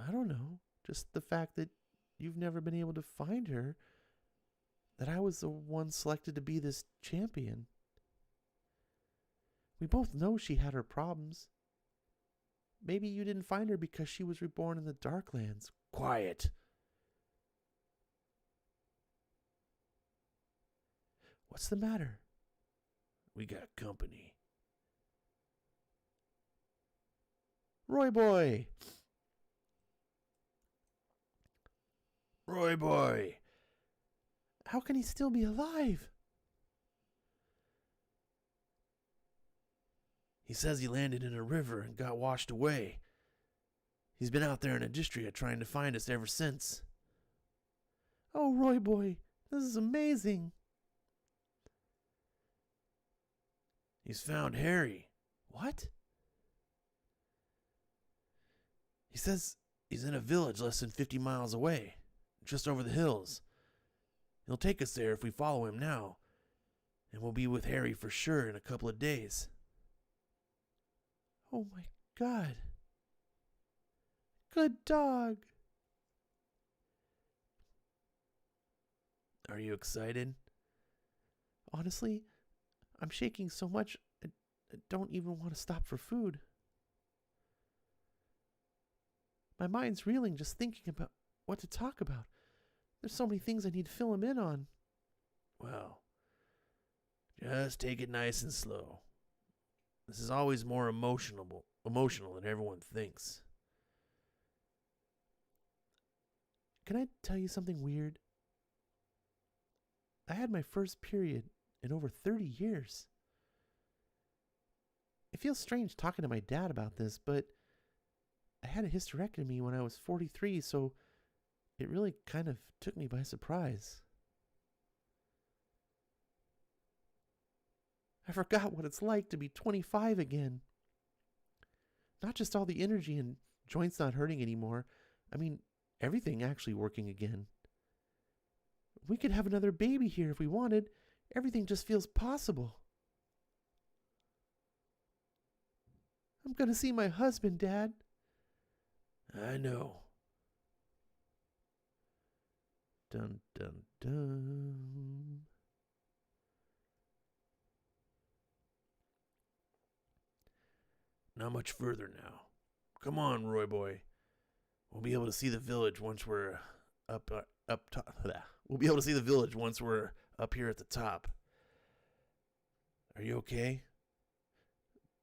I don't know. Just the fact that you've never been able to find her, that I was the one selected to be this champion. We both know she had her problems. Maybe you didn't find her because she was reborn in the Darklands. Quiet. What's the matter? We got company. Roy Boy! Roy Boy! How can he still be alive? He says he landed in a river and got washed away. He's been out there in Adistria trying to find us ever since. Oh, Roy Boy, this is amazing. He's found Harry. What? He says he's in a village less than 50 miles away, just over the hills. He'll take us there if we follow him now, and we'll be with Harry for sure in a couple of days. Oh my God. Good dog. Are you excited? Honestly, I'm shaking so much I don't even want to stop for food. My mind's reeling just thinking about what to talk about. There's so many things I need to fill him in on. Well, just take it nice and slow. This is always more emotional than everyone thinks. Can I tell you something weird? I had my first period in over 30 years. It feels strange talking to my dad about this, but I had a hysterectomy when I was 43, so it really kind of took me by surprise. I forgot what it's like to be 25 again. Not just all the energy and joints not hurting anymore. I mean, everything actually working again. We could have another baby here if we wanted. Everything just feels possible. I'm going to see my husband, Dad. I know. Dun, dun, dun. Not much further now. Come on, Roy boy. We'll be able to see the village once we're up top. We'll be able to see the village once we're up here at the top. Are you okay?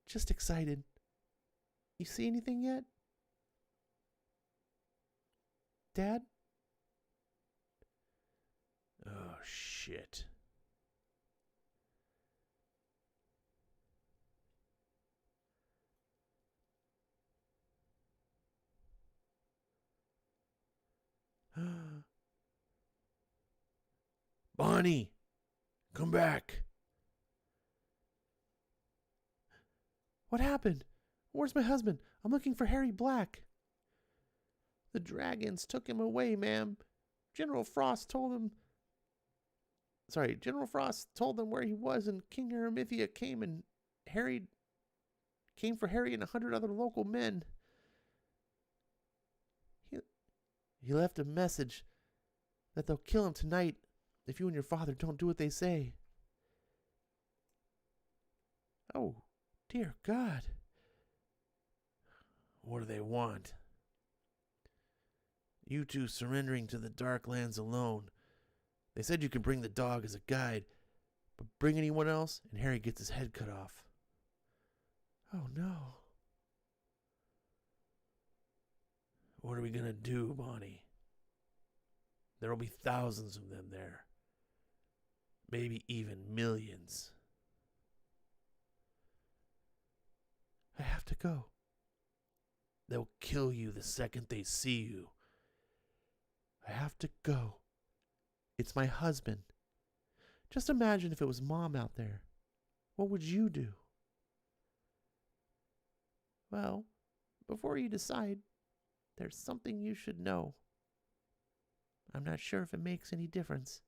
Just excited. You see anything yet? Dad? Oh, shit. Bonnie, come back. What happened? Where's my husband? I'm looking for Harry Black. The dragons took him away, ma'am. General Frost told them where he was, and King Aramithia came for Harry and 100 other local men. He left a message that they'll kill him tonight if you and your father don't do what they say. Oh, dear God. What do they want? You two surrendering to the Dark Lands alone. They said you can bring the dog as a guide, but bring anyone else and Harry gets his head cut off. Oh no. What are we going to do, Bonnie? There will be thousands of them there. Maybe even millions. I have to go. They'll kill you the second they see you. I have to go. It's my husband. Just imagine if it was Mom out there. What would you do? Well, before you decide, there's something you should know. I'm not sure if it makes any difference,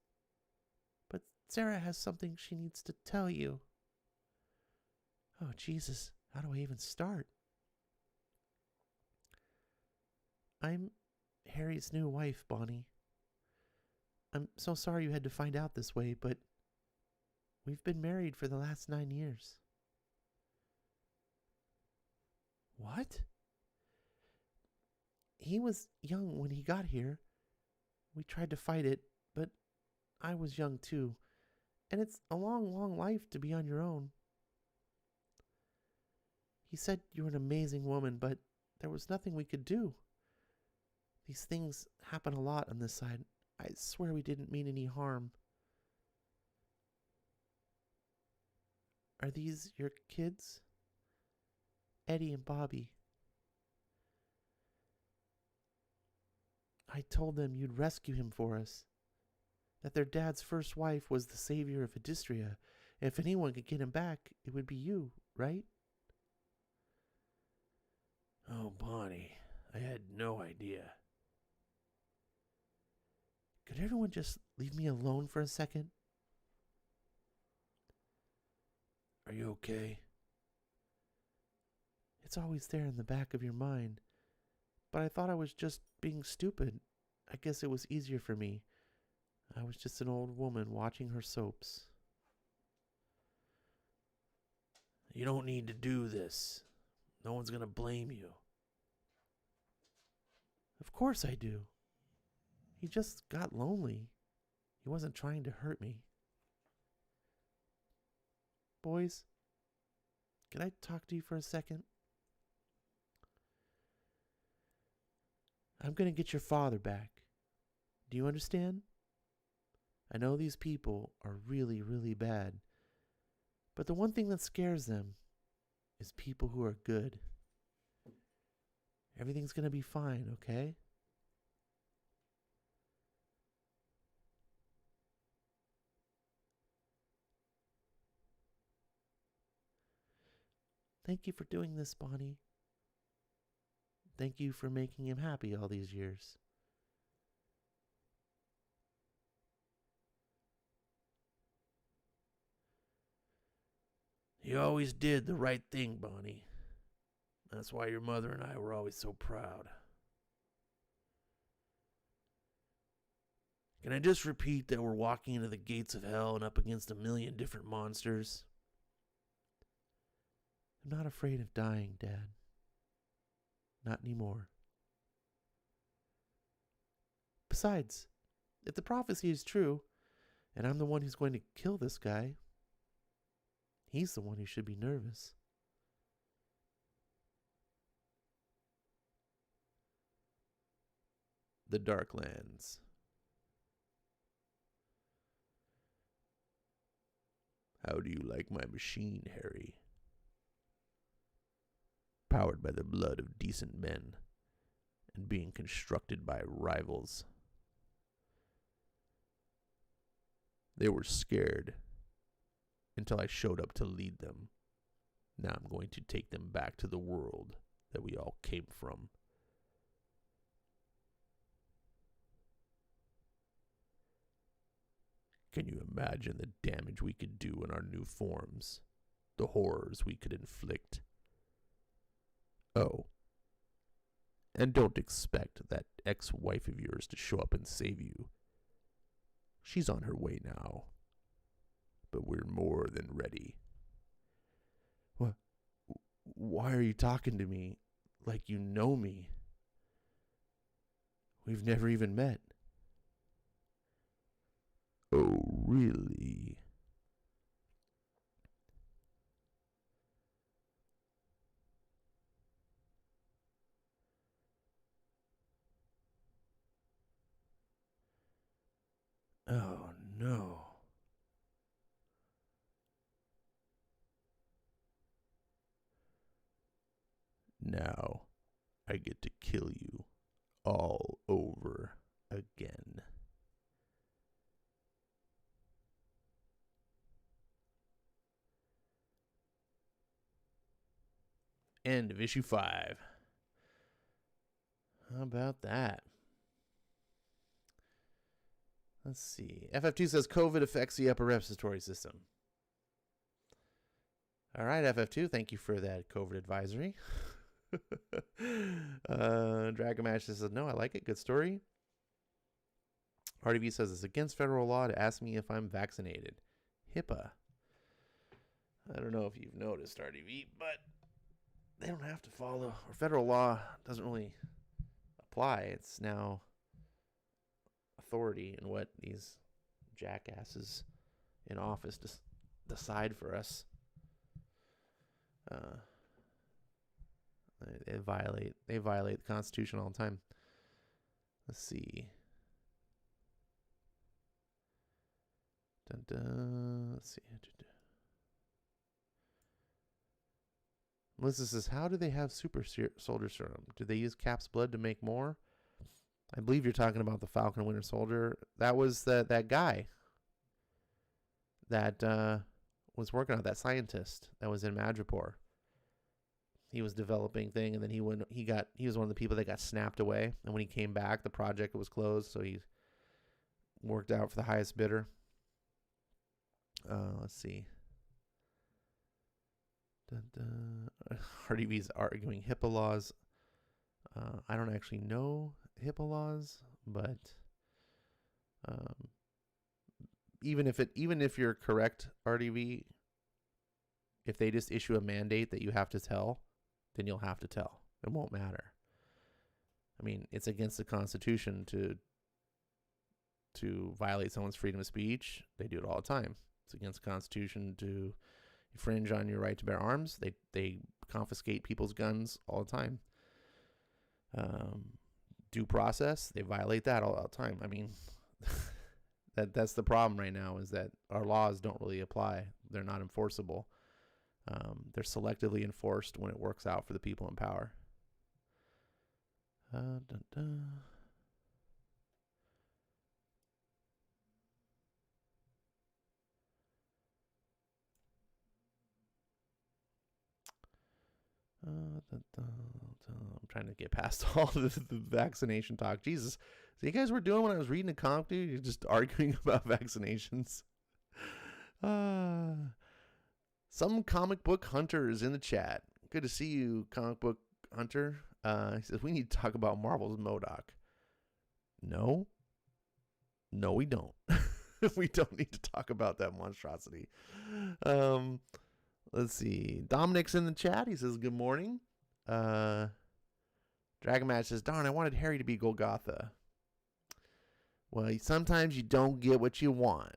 but Sarah has something she needs to tell you. Oh, Jesus, how do I even start? I'm Harry's new wife, Bonnie. I'm so sorry you had to find out this way, but we've been married for the last 9 years. What? He was young when he got here. We tried to fight it, but I was young too. And it's a long, long life to be on your own. He said you were an amazing woman, but there was nothing we could do. These things happen a lot on this side. I swear we didn't mean any harm. Are these your kids? Eddie and Bobby. I told them you'd rescue him for us. That their dad's first wife was the savior of Edistria. And if anyone could get him back, it would be you, right? Oh, Bonnie, I had no idea. Could everyone just leave me alone for a second? Are you okay? It's always there in the back of your mind. But I thought I was just being stupid. I guess it was easier for me. I was just an old woman watching her soaps. You don't need to do this. No one's going to blame you. Of course I do. He just got lonely. He wasn't trying to hurt me. Boys, can I talk to you for a second? I'm going to get your father back. Do you understand? I know these people are really, really bad. But the one thing that scares them is people who are good. Everything's going to be fine, okay? Thank you for doing this, Bonnie. Thank you for making him happy all these years. You always did the right thing, Bonnie. That's why your mother and I were always so proud. Can I just repeat that we're walking into the gates of hell and up against a million different monsters? I'm not afraid of dying, Dad. Not anymore. Besides, if the prophecy is true, and I'm the one who's going to kill this guy, he's the one who should be nervous. The Darklands. How do you like my machine, Harry? Powered by the blood of decent men and being constructed by rivals. They were scared until I showed up to lead them. Now I'm going to take them back to the world that we all came from. Can you imagine the damage we could do in our new forms? The horrors we could inflict? Oh, and don't expect that ex-wife of yours to show up and save you. She's on her way now, but we're more than ready. What? Why are you talking to me like you know me? We've never even met. Oh, really? Oh, no. Now, I get to kill you all over again. End of issue 5. How about that? Let's see. FF2 says COVID affects the upper respiratory system. All right, FF2, thank you for that COVID advisory. Dragon Mash says, no, I like it. Good story. RDV says, it's against federal law to ask me if I'm vaccinated. HIPAA. I don't know if you've noticed, RDV, but they don't have to follow, or federal law doesn't really apply. It's now authority and what these jackasses in office decide for us. They violate the Constitution all the time. Let's see. Dun, dun. Let's see. Melissa says, how do they have super soldier serum? Do they use Cap's blood to make more? I believe you're talking about the Falcon Winter Soldier. That was that guy that was working on that scientist that was in Madripoor. He was developing thing, and then he was one of the people that got snapped away. And when he came back, the project was closed, so he worked out for the highest bidder. Let's see. RDV's arguing HIPAA laws. I don't actually know HIPAA laws, but even if you're correct, RDV, if they just issue a mandate that you have to tell, then you'll have to tell. It won't matter. I mean, it's against the Constitution to to violate someone's freedom of speech, they do it all the time. It's against the Constitution to infringe on your right to bear arms. They confiscate people's guns all the time. Due process, they violate that all the time. I mean, that's the problem right now, is that our laws don't really apply. They're not enforceable. They're selectively enforced when it works out for the people in power. Dun, dun. I'm trying to get past all the vaccination talk. Jesus. So you guys were doing when I was reading a comic, dude? You're just arguing about vaccinations. Some comic book hunter is in the chat. Good to see you, comic book hunter. He says, we need to talk about Marvel's MODOK. No, we don't. We don't need to talk about that monstrosity. Let's see. Dominic's in the chat. He says, good morning. Dragon Match says, darn, I wanted Harry to be Golgotha. Well, sometimes you don't get what you want.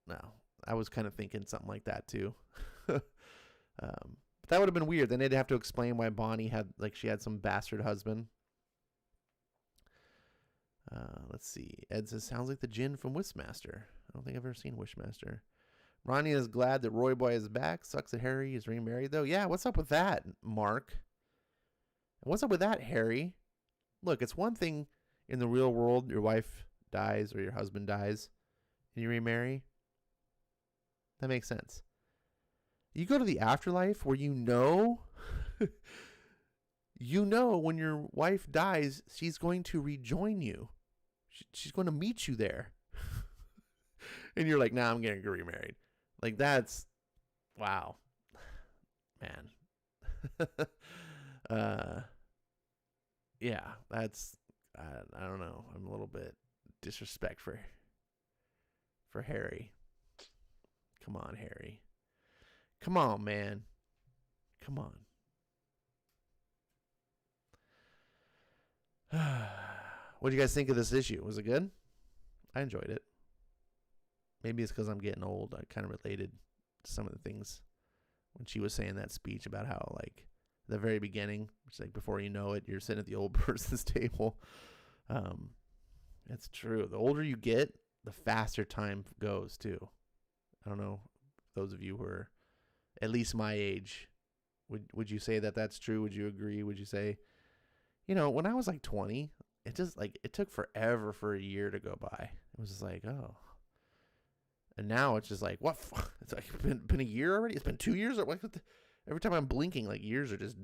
No, I was kind of thinking something like that too. But that would have been weird. Then they'd have to explain why Bonnie she had some bastard husband. Let's see. Ed says, sounds like the Djinn from Wishmaster. I don't think I've ever seen Wishmaster. Ronnie is glad that Roy Boy is back. Sucks that Harry is remarried, though. Yeah, what's up with that, Mark? What's up with that, Harry? Look, it's one thing in the real world, your wife dies or your husband dies, and you remarry. That makes sense. You go to the afterlife where you know when your wife dies, she's going to rejoin you. She's going to meet you there. And you're like, nah, I'm getting remarried. Like, that's, wow, man. Yeah, that's, I don't know. I'm a little bit disrespect for Harry. Come on, Harry. Come on, man. Come on. What do you guys think of this issue? Was it good? I enjoyed it. Maybe it's because I'm getting old. I kind of related to some of the things when she was saying that speech about how, like, the very beginning, it's like before you know it, you're sitting at the old person's table. It's true. The older you get, the faster time goes too. I don't know, those of you who are at least my age, would you say that that's true? Would you agree? Would you say, when I was like 20, it took forever for a year to go by. It was just like, oh. And now it's just like, what? It's like been a year already? It's been 2 years? Every time I'm blinking, like, years are just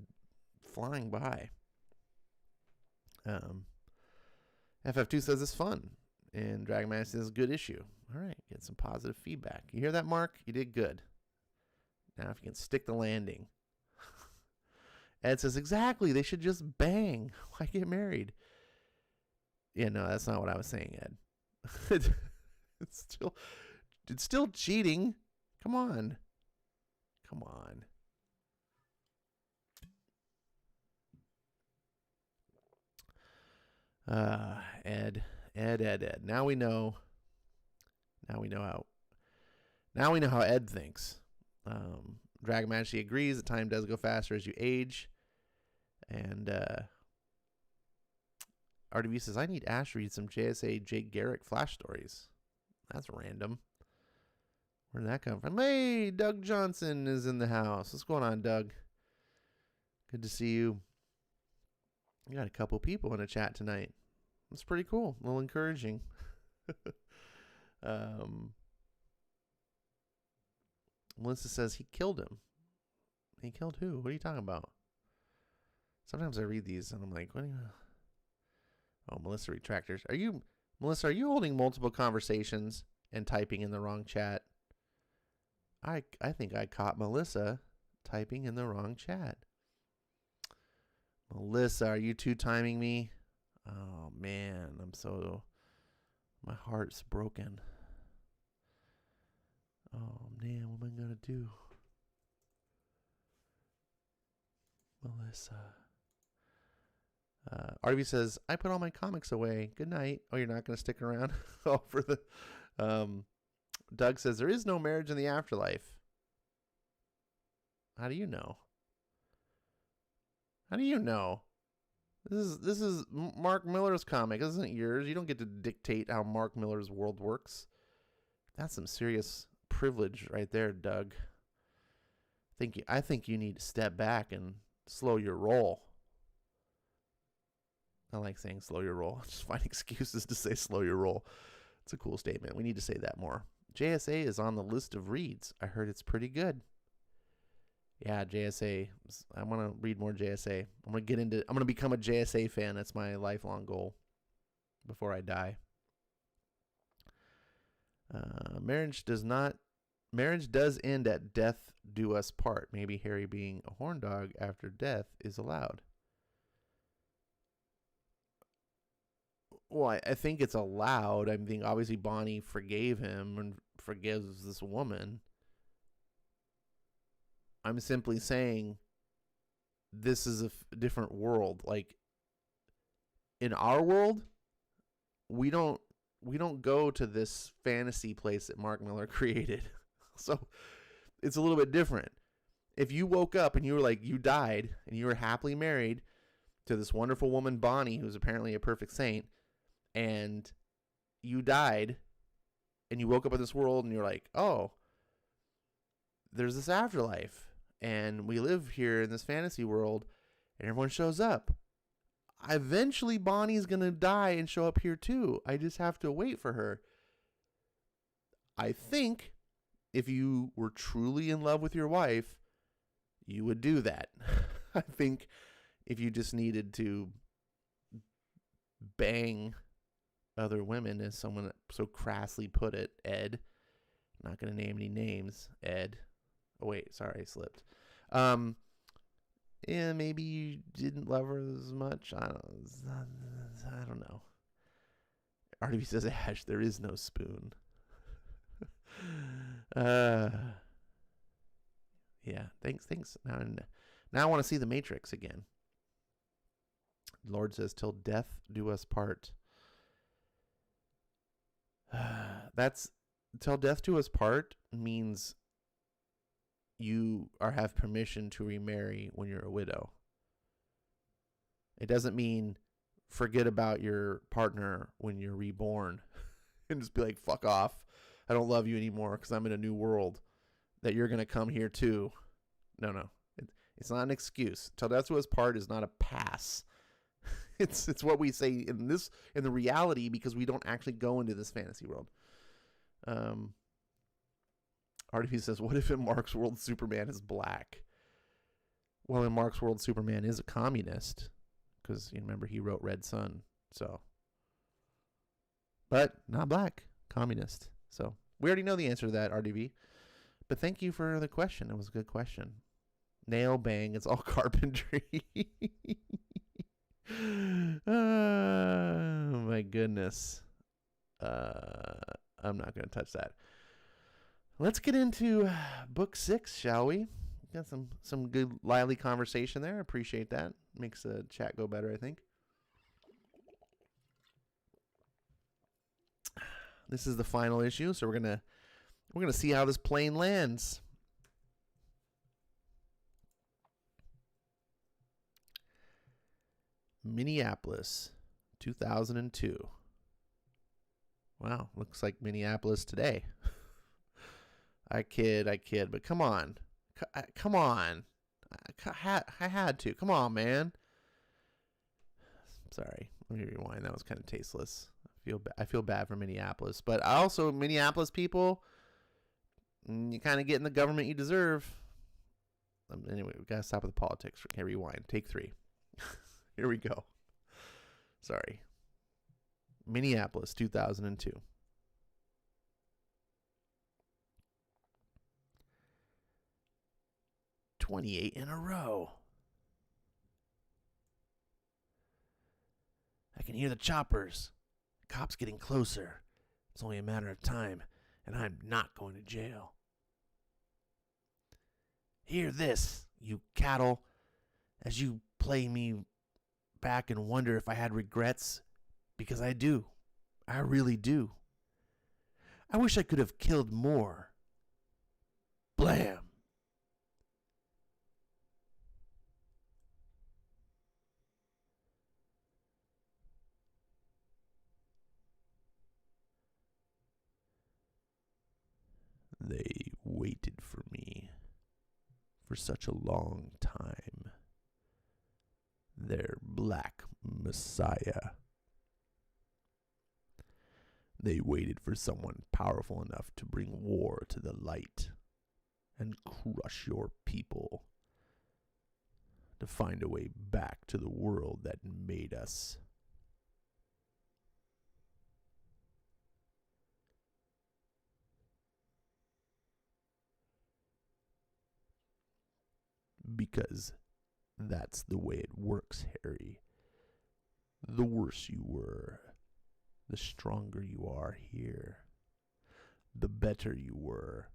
flying by. FF2 says it's fun. And Dragon Man says good issue. All right, get some positive feedback. You hear that, Mark? You did good. Now if you can stick the landing. Ed says, exactly. They should just bang. Why get married? Yeah, no, that's not what I was saying, Ed. It's still cheating. Come on. Ed. Now we know how Ed thinks. Dragon Majesty agrees that time does go faster as you age. And RDV says, I need Ash to read some JSA Jake Garrick flash stories. That's random. Where did that come from? Hey, Doug Johnson is in the house. What's going on, Doug? Good to see you. We got a couple people in the chat tonight. That's pretty cool. A little encouraging. Melissa says he killed him. He killed who? What are you talking about? Sometimes I read these and I'm like, what are you... Oh, Melissa retractors. Melissa, are you holding multiple conversations and typing in the wrong chat? I think I caught Melissa typing in the wrong chat. Melissa, are you two-timing me? Oh, man, my heart's broken. Oh, man, what am I going to do? Melissa. Arby says, I put all my comics away. Good night. Oh, you're not going to stick around? Oh, for the... Doug says, there is no marriage in the afterlife. How do you know? How do you know? This is Mark Millar's comic. This isn't yours. You don't get to dictate how Mark Millar's world works. That's some serious privilege right there, Doug. I think you need to step back and slow your roll. I like saying slow your roll. Just find excuses to say slow your roll. It's a cool statement. We need to say that more. JSA is on the list of reads. I heard it's pretty good. Yeah, JSA. I want to read more JSA. I'm going to become a JSA fan. That's my lifelong goal before I die. Marriage does end at death do us part. Maybe Harry being a horn dog after death is allowed. Well, I think it's allowed. I think obviously Bonnie forgave him and forgives this woman. I'm simply saying this is a different world. Like, in our world, we don't go to this fantasy place that Mark Millar created. So it's a little bit different. If you woke up and you were like, you died and you were happily married to this wonderful woman, Bonnie, who's apparently a perfect saint, and you died and you woke up in this world and you're like, oh, there's this afterlife and we live here in this fantasy world and everyone shows up. Eventually Bonnie's going to die and show up here too. I just have to wait for her. I think if you were truly in love with your wife, you would do that. I think if you just needed to bang other women, as someone so crassly put it, Ed, I'm not going to name any names, Ed. Oh, wait, sorry, I slipped. Yeah, maybe you didn't love her as much. I don't know. RDB says, Ash, there is no spoon. Yeah, thanks. Now I want to see The Matrix again. Lord says, till death do us part. That's till death do us part means you have permission to remarry when you're a widow. It doesn't mean forget about your partner when you're reborn and just be like, fuck off. I don't love you anymore because I'm in a new world that you're going to come here too. No. It's not an excuse. Till death do us part is not a pass. It's what we say in the reality, because we don't actually go into this fantasy world. RDP says, what if in Mark's world Superman is black? Well, in Mark's world Superman is a communist, because you remember he wrote Red Sun, so. But not black, communist. So we already know the answer to that, RDB. But thank you for the question. It was a good question. Nail bang, it's all carpentry. Oh my goodness. I'm not going to touch that. Let's get into book 6, shall we? Got some good lively conversation there. Appreciate that. Makes the chat go better, I think. This is the final issue, so we're gonna see how this plane lands. Minneapolis, 2002. Wow, looks like Minneapolis today. I kid, but come on. Come on. I had to. Come on, man. Sorry. Let me rewind. That was kind of tasteless. I feel bad for Minneapolis. But also, Minneapolis people, you kind of getting the government you deserve. Anyway, we got to stop with the politics. Okay, rewind. Take 3. Here we go. Sorry. Minneapolis, 2002. "28 in a row. I can hear the choppers. Cops getting closer. It's only a matter of time, and I'm not going to jail. Hear this, you cattle, as you play me back and wonder if I had regrets, because I do. I really do. I wish I could have killed more. Blam! They waited for me for such a long time. Their black messiah. They waited for someone powerful enough to bring war to the light and crush your people, to find a way back to the world that made us. Because that's the way it works, Harry. The worse you were, the stronger you are here. The better you were,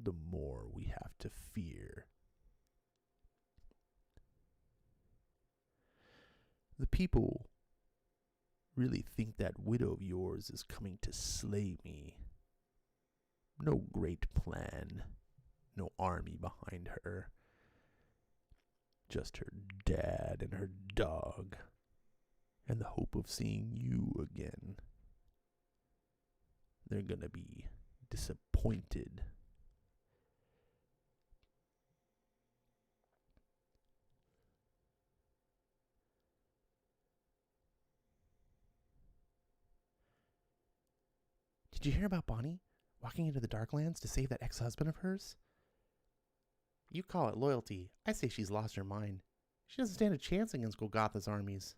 the more we have to fear. The people really think that widow of yours is coming to slay me. No great plan, no army behind her. Just her dad and her dog, and the hope of seeing you again. They're gonna be disappointed. Did you hear about Bonnie walking into the Darklands to save that ex-husband of hers? You call it loyalty. I say she's lost her mind. She doesn't stand a chance against Golgotha's armies.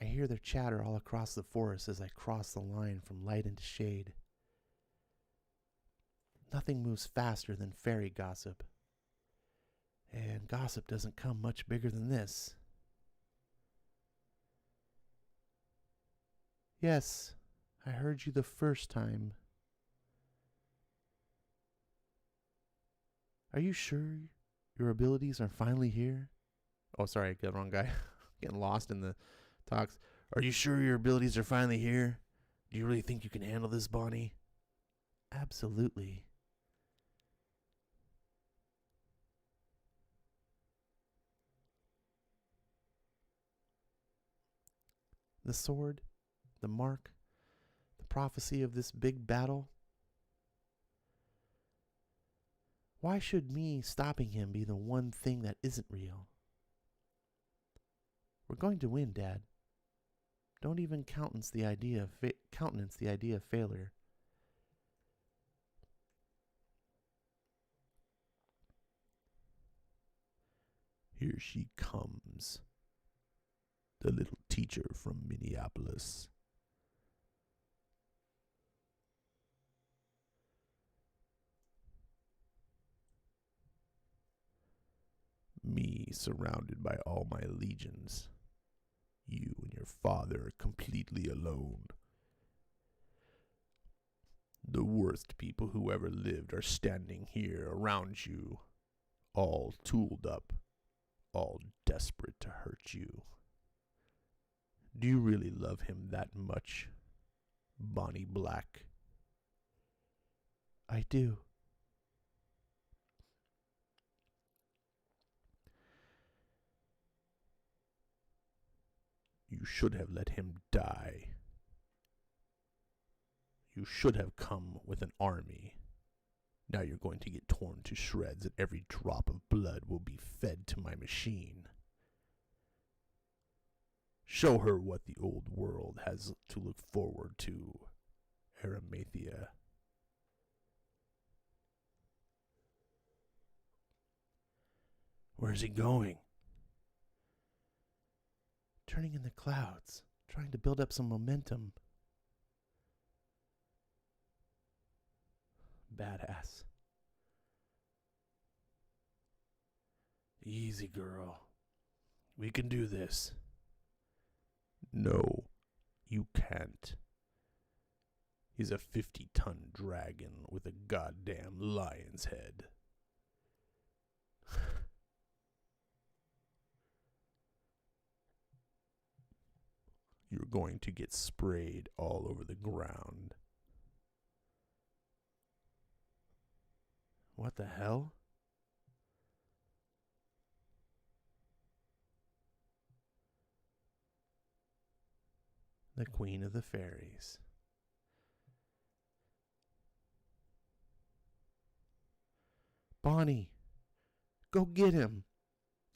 I hear their chatter all across the forest as I cross the line from light into shade. Nothing moves faster than fairy gossip. And gossip doesn't come much bigger than this. Yes, I heard you the first time. Are you sure your abilities are finally here? Oh, sorry, I got the wrong guy. Getting lost in the talks. Are you sure your abilities are finally here? Do you really think you can handle this, Bonnie? Absolutely. The sword, the mark, the prophecy of this big battle. Why should me stopping him be the one thing that isn't real? We're going to win, Dad. Don't even countenance the idea of failure. Here she comes, the little teacher from Minneapolis. Me surrounded by all my legions. You and your father completely alone. The worst people who ever lived are standing here around you, all tooled up, all desperate to hurt you. Do you really love him that much, Bonnie Black? I do. You should have let him die. You should have come with an army. Now you're going to get torn to shreds, and every drop of blood will be fed to my machine. Show her what the old world has to look forward to, Arimathea. Where's he going? Turning in the clouds, trying to build up some momentum. Badass. Easy, girl. We can do this. No, you can't. He's a 50-ton dragon with a goddamn lion's head. you're going to get sprayed all over the ground. What the hell? The Queen of the Fairies. Bonnie, go get him.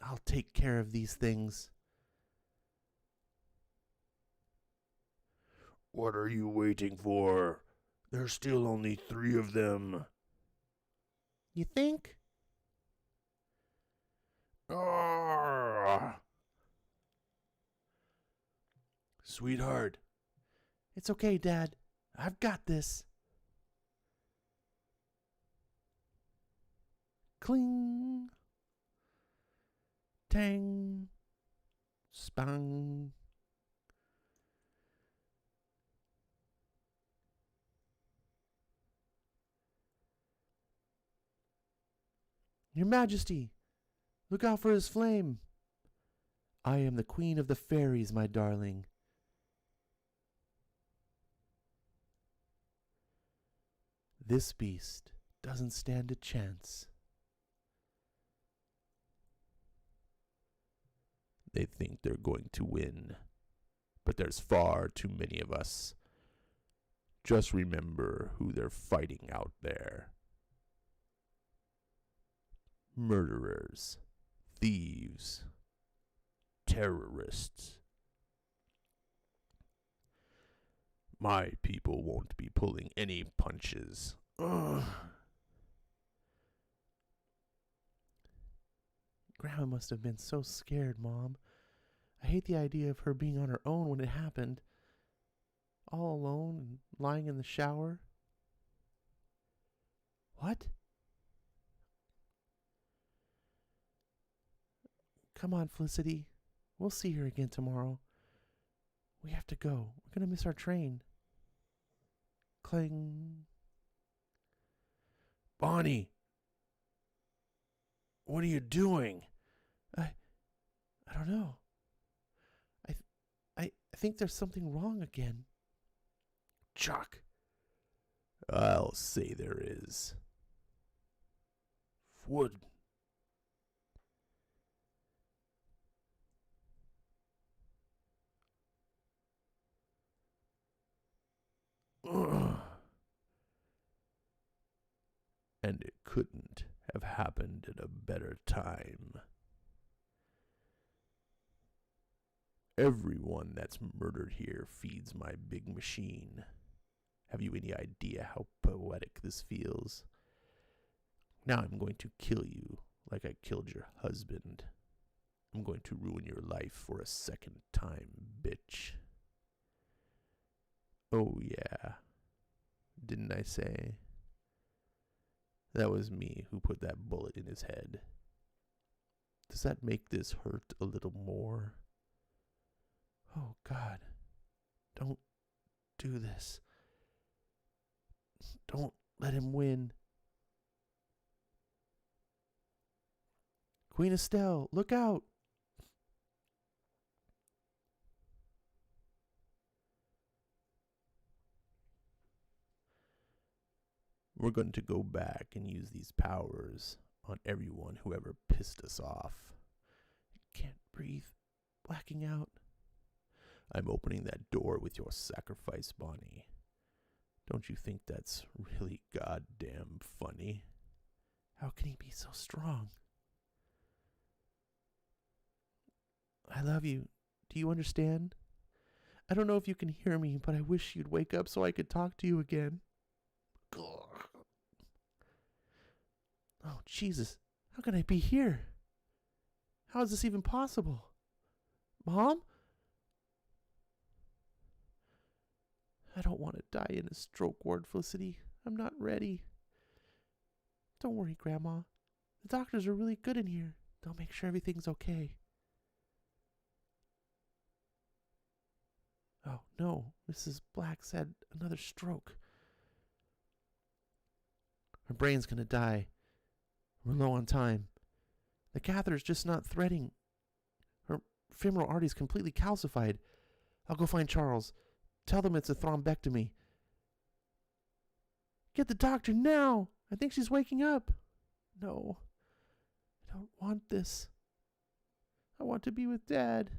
I'll take care of these things. What are you waiting for? There's still only 3 of them. You think? Sweetheart. It's okay, Dad. I've got this. Cling. Tang. Spang. Your Majesty, look out for his flame. I am the Queen of the Fairies, my darling. This beast doesn't stand a chance. They think they're going to win, but there's far too many of us. Just remember who they're fighting out there. Murderers, thieves, terrorists. My people won't be pulling any punches. Ugh. Grandma must have been so scared, Mom. I hate the idea of her being on her own when it happened. All alone and lying in the shower. What? Come on, Felicity. We'll see her again tomorrow. We have to go. We're going to miss our train. Clang. Bonnie. What are you doing? I don't know. I think there's something wrong again. Chuck. I'll say there is. What? And it couldn't have happened at a better time. Everyone that's murdered here feeds my big machine. Have you any idea how poetic this feels? Now I'm going to kill you like I killed your husband. I'm going to ruin your life for a second time, bitch. Oh yeah, didn't I say? That was me who put that bullet in his head. Does that make this hurt a little more? Oh God, don't do this. Don't let him win. Queen Estelle, look out! We're going to go back and use these powers on everyone who ever pissed us off. Can't breathe. Blacking out. I'm opening that door with your sacrifice, Bonnie. Don't you think that's really goddamn funny? How can he be so strong? I love you. Do you understand? I don't know if you can hear me, but I wish you'd wake up so I could talk to you again. Oh, Jesus. How can I be here? How is this even possible? Mom? I don't want to die in a stroke ward, Felicity. I'm not ready. Don't worry, Grandma. The doctors are really good in here. They'll make sure everything's okay. Oh, no. Mrs. Black's had another stroke. Her brain's gonna die. We're low on time. The catheter's just not threading. Her femoral artery's completely calcified. I'll go find Charles. Tell them it's a thrombectomy. Get the doctor now. I think she's waking up. No, I don't want this. I want to be with Dad.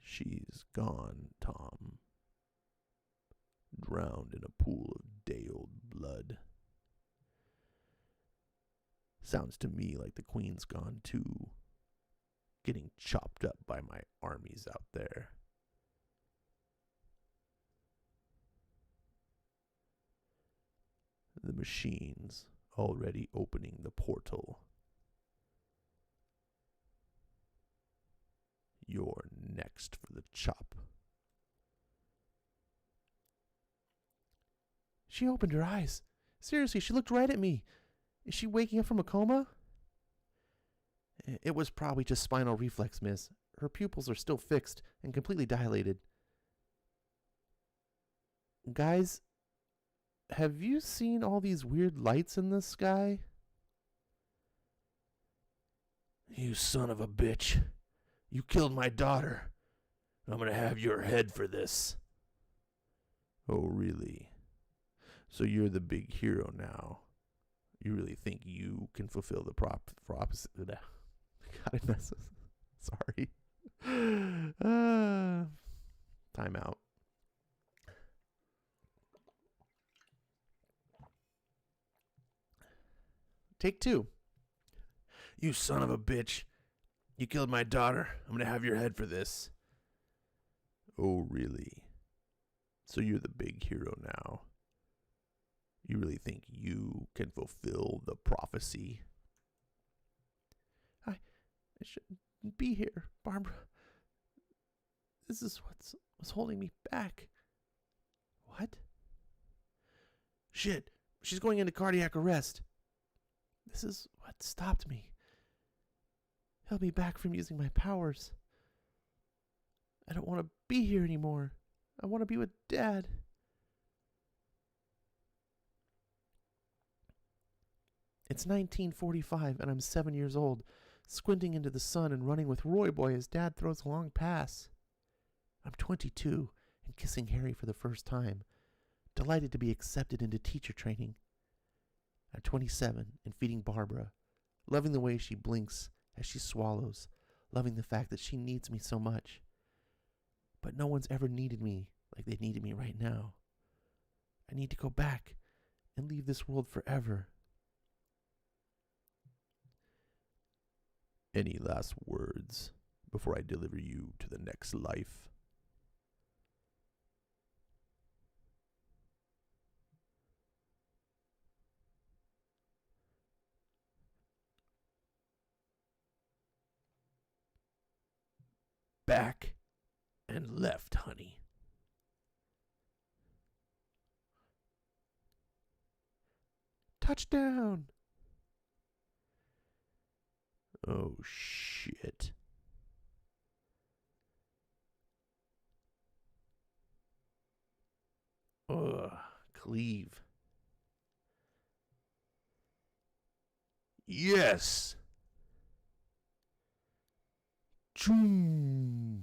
She's gone, Tom. Drowned in a pool of day-old blood. Sounds to me like the Queen's gone too. Getting chopped up by my armies out there. The machine's already opening the portal. You're next for the chop. She opened her eyes. Seriously, she looked right at me. Is she waking up from a coma? It was probably just spinal reflex, miss. Her pupils are still fixed and completely dilated. Guys, have you seen all these weird lights in the sky? You son of a bitch. You killed my daughter. I'm gonna have your head for this. Oh, really? So you're the big hero now. You really think you can fulfill the prophecy? God, I mess this. Sorry. Time out. Take two. You son of a bitch. You killed my daughter. I'm gonna have your head for this. Oh, really? So you're the big hero now. You really think you can fulfill the prophecy? I shouldn't be here, Barbara. This is what's holding me back. What? Shit, she's going into cardiac arrest. This is what stopped me. Held me back from using my powers. I don't want to be here anymore. I want to be with Dad. It's 1945 and I'm 7 years old, squinting into the sun and running with Roy Boy as Dad throws a long pass. I'm 22 and kissing Harry for the first time, delighted to be accepted into teacher training. I'm 27 and feeding Barbara, loving the way she blinks as she swallows, loving the fact that she needs me so much. But no one's ever needed me like they needed me right now. I need to go back and leave this world forever. Any last words before I deliver you to the next life? Back and left, honey. Touchdown! Oh, shit. Ugh, Cleve. Yes! Choom!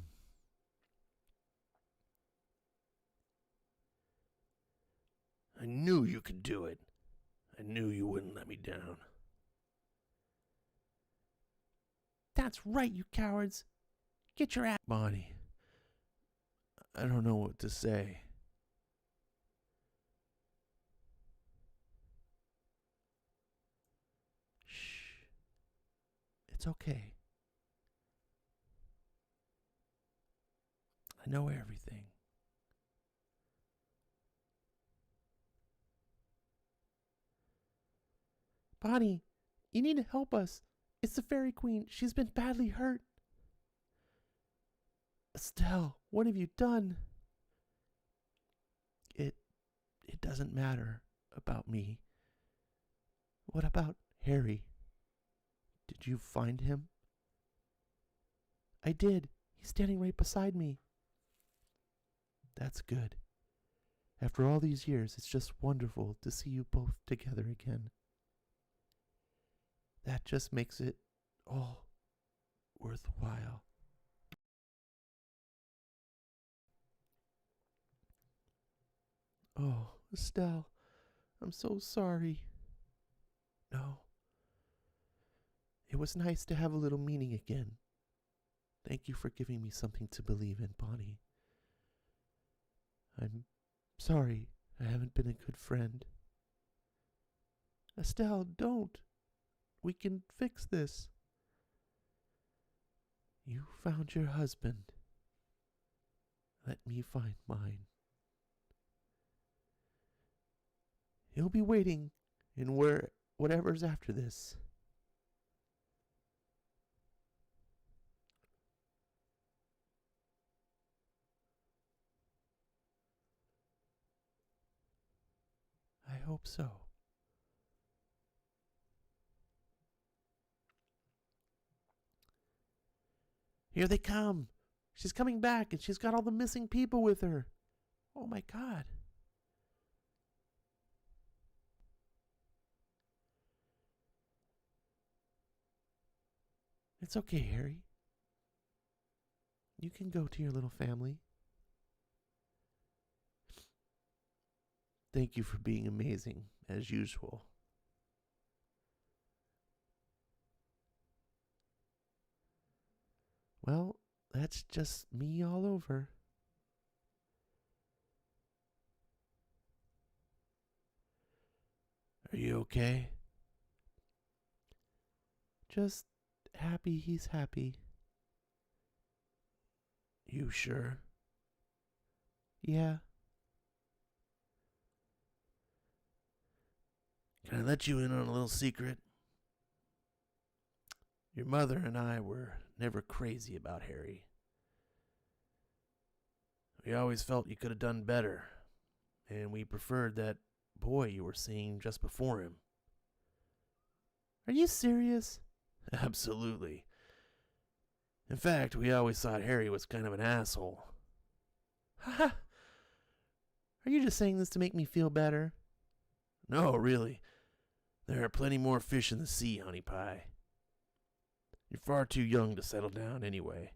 I knew you could do it. I knew you wouldn't let me down. That's right, you cowards. Get your ass. Bonnie, I don't know what to say. Shh. It's okay. I know everything. Bonnie, you need to help us. It's the Fairy Queen. She's been badly hurt. Estelle, what have you done? It doesn't matter about me. What about Harry? Did you find him? I did. He's standing right beside me. That's good. After all these years, it's just wonderful to see you both together again. That just makes it all worthwhile. Oh, Estelle, I'm so sorry. No. It was nice to have a little meaning again. Thank you for giving me something to believe in, Bonnie. I'm sorry I haven't been a good friend. Estelle, don't. We can fix this. You found your husband. Let me find mine. He'll be waiting in whatever's after this. I hope so. Here they come. She's coming back, and she's got all the missing people with her. Oh my God. It's okay, Harry. You can go to your little family. Thank you for being amazing, as usual. Well, that's just me all over. Are you okay? Just happy he's happy. You sure? Yeah. Can I let you in on a little secret? Your mother and I were never crazy about Harry. We always felt you could have done better, and we preferred that boy you were seeing just before him. Are you serious? Absolutely. In fact, we always thought Harry was kind of an asshole. Haha. Are you just saying this to make me feel better? No, really. There are plenty more fish in the sea, honey pie. You're far too young to settle down anyway.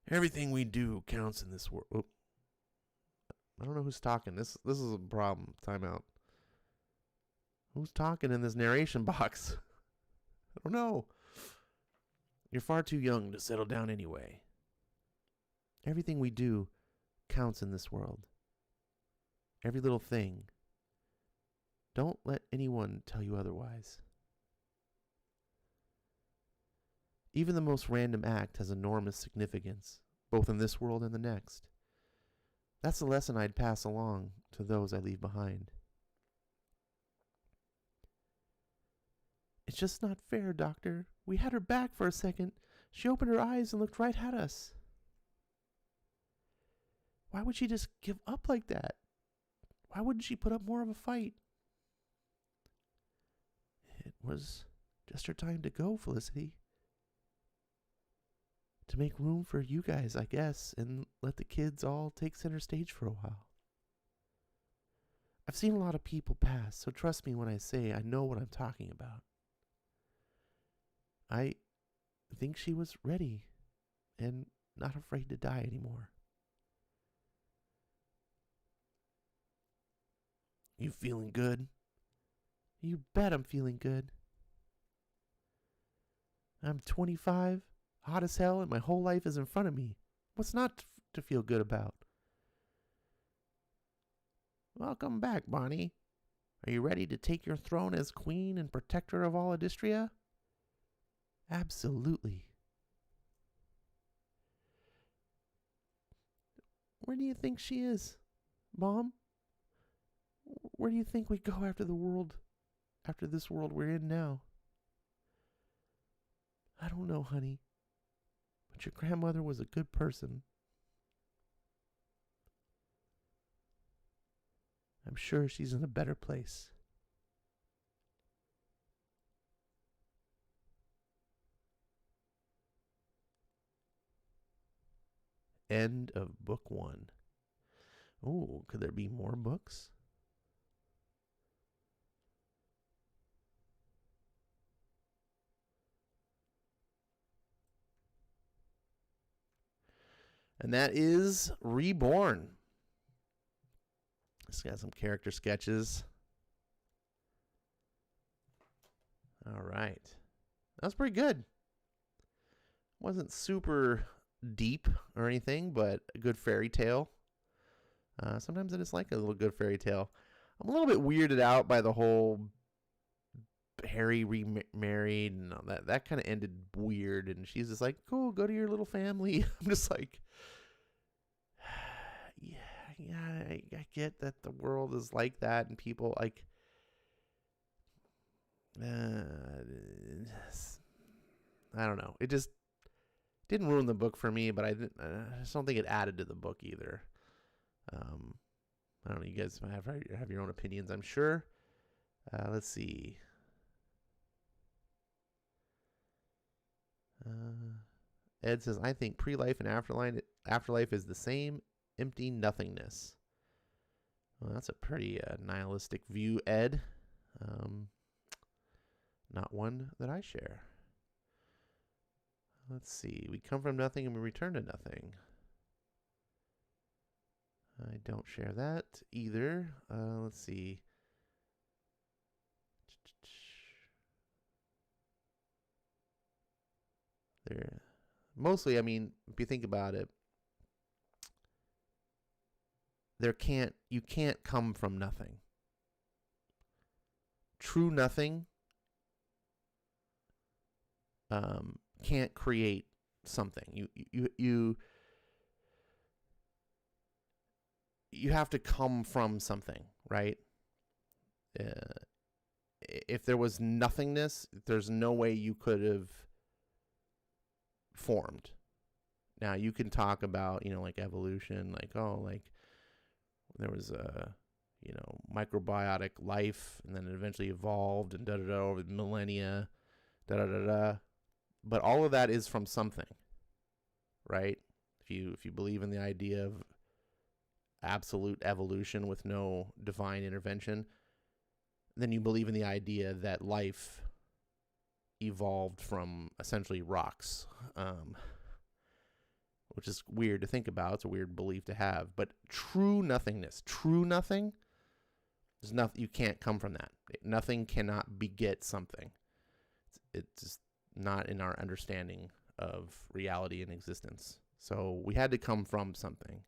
Everything we do counts in this world. Oh, I don't know who's talking. This is a problem. Time out. Who's talking in this narration box? I don't know. You're far too young to settle down anyway. Everything we do counts in this world. Every little thing. Don't let anyone tell you otherwise. Even the most random act has enormous significance, both in this world and the next. That's the lesson I'd pass along to those I leave behind. It's just not fair, Doctor. We had her back for a second. She opened her eyes and looked right at us. Why would she just give up like that? Why wouldn't she put up more of a fight? It was just her time to go, Felicity. To make room for you guys, I guess, and let the kids all take center stage for a while. I've seen a lot of people pass, so trust me when I say I know what I'm talking about. I think she was ready and not afraid to die anymore. You feeling good? You bet I'm feeling good. I'm 25, hot as hell, and my whole life is in front of me. What's not to feel good about? Welcome back, Bonnie. Are you ready to take your throne as queen and protector of all Adistria? Absolutely. Where do you think she is, Mom? Where do you think we go after this world we're in now? I don't know, honey. But your grandmother was a good person. I'm sure she's in a better place. End of book 1. Oh, could there be more books? And that is Reborn. It's got some character sketches. All right. That was pretty good. Wasn't super deep or anything, but a good fairy tale. Sometimes I just like a little good fairy tale. I'm a little bit weirded out by the whole Harry remarried and all that. That kind of ended weird, and she's just like, cool, go to your little family. I'm just like, yeah, I get that the world is like that, and people like, I don't know. It just didn't ruin the book for me, but I just don't think it added to the book either. I don't know. You guys have your own opinions, I'm sure. Let's see. Ed says, I think pre-life and afterlife is the same empty nothingness. Well, that's a pretty nihilistic view, Ed. Not one that I share. Let's see. We come from nothing and we return to nothing. I don't share that either. Let's see. There. Mostly, I mean, if you think about it, you can't come from nothing. True nothing can't create something. You have to come from something, right? If there was nothingness, there's no way you could have formed. Now you can talk about, like evolution, like, like there was a, microbiotic life, and then it eventually evolved and over the millennia, But all of that is from something, right? If you believe in the idea of absolute evolution with no divine intervention, then you believe in the idea that life evolved from essentially rocks, which is weird to think about. It's a weird belief to have. But true nothingness, true nothing, there's nothing. You can't come from that. Nothing cannot beget something. It's just not in our understanding of reality and existence. So we had to come from something.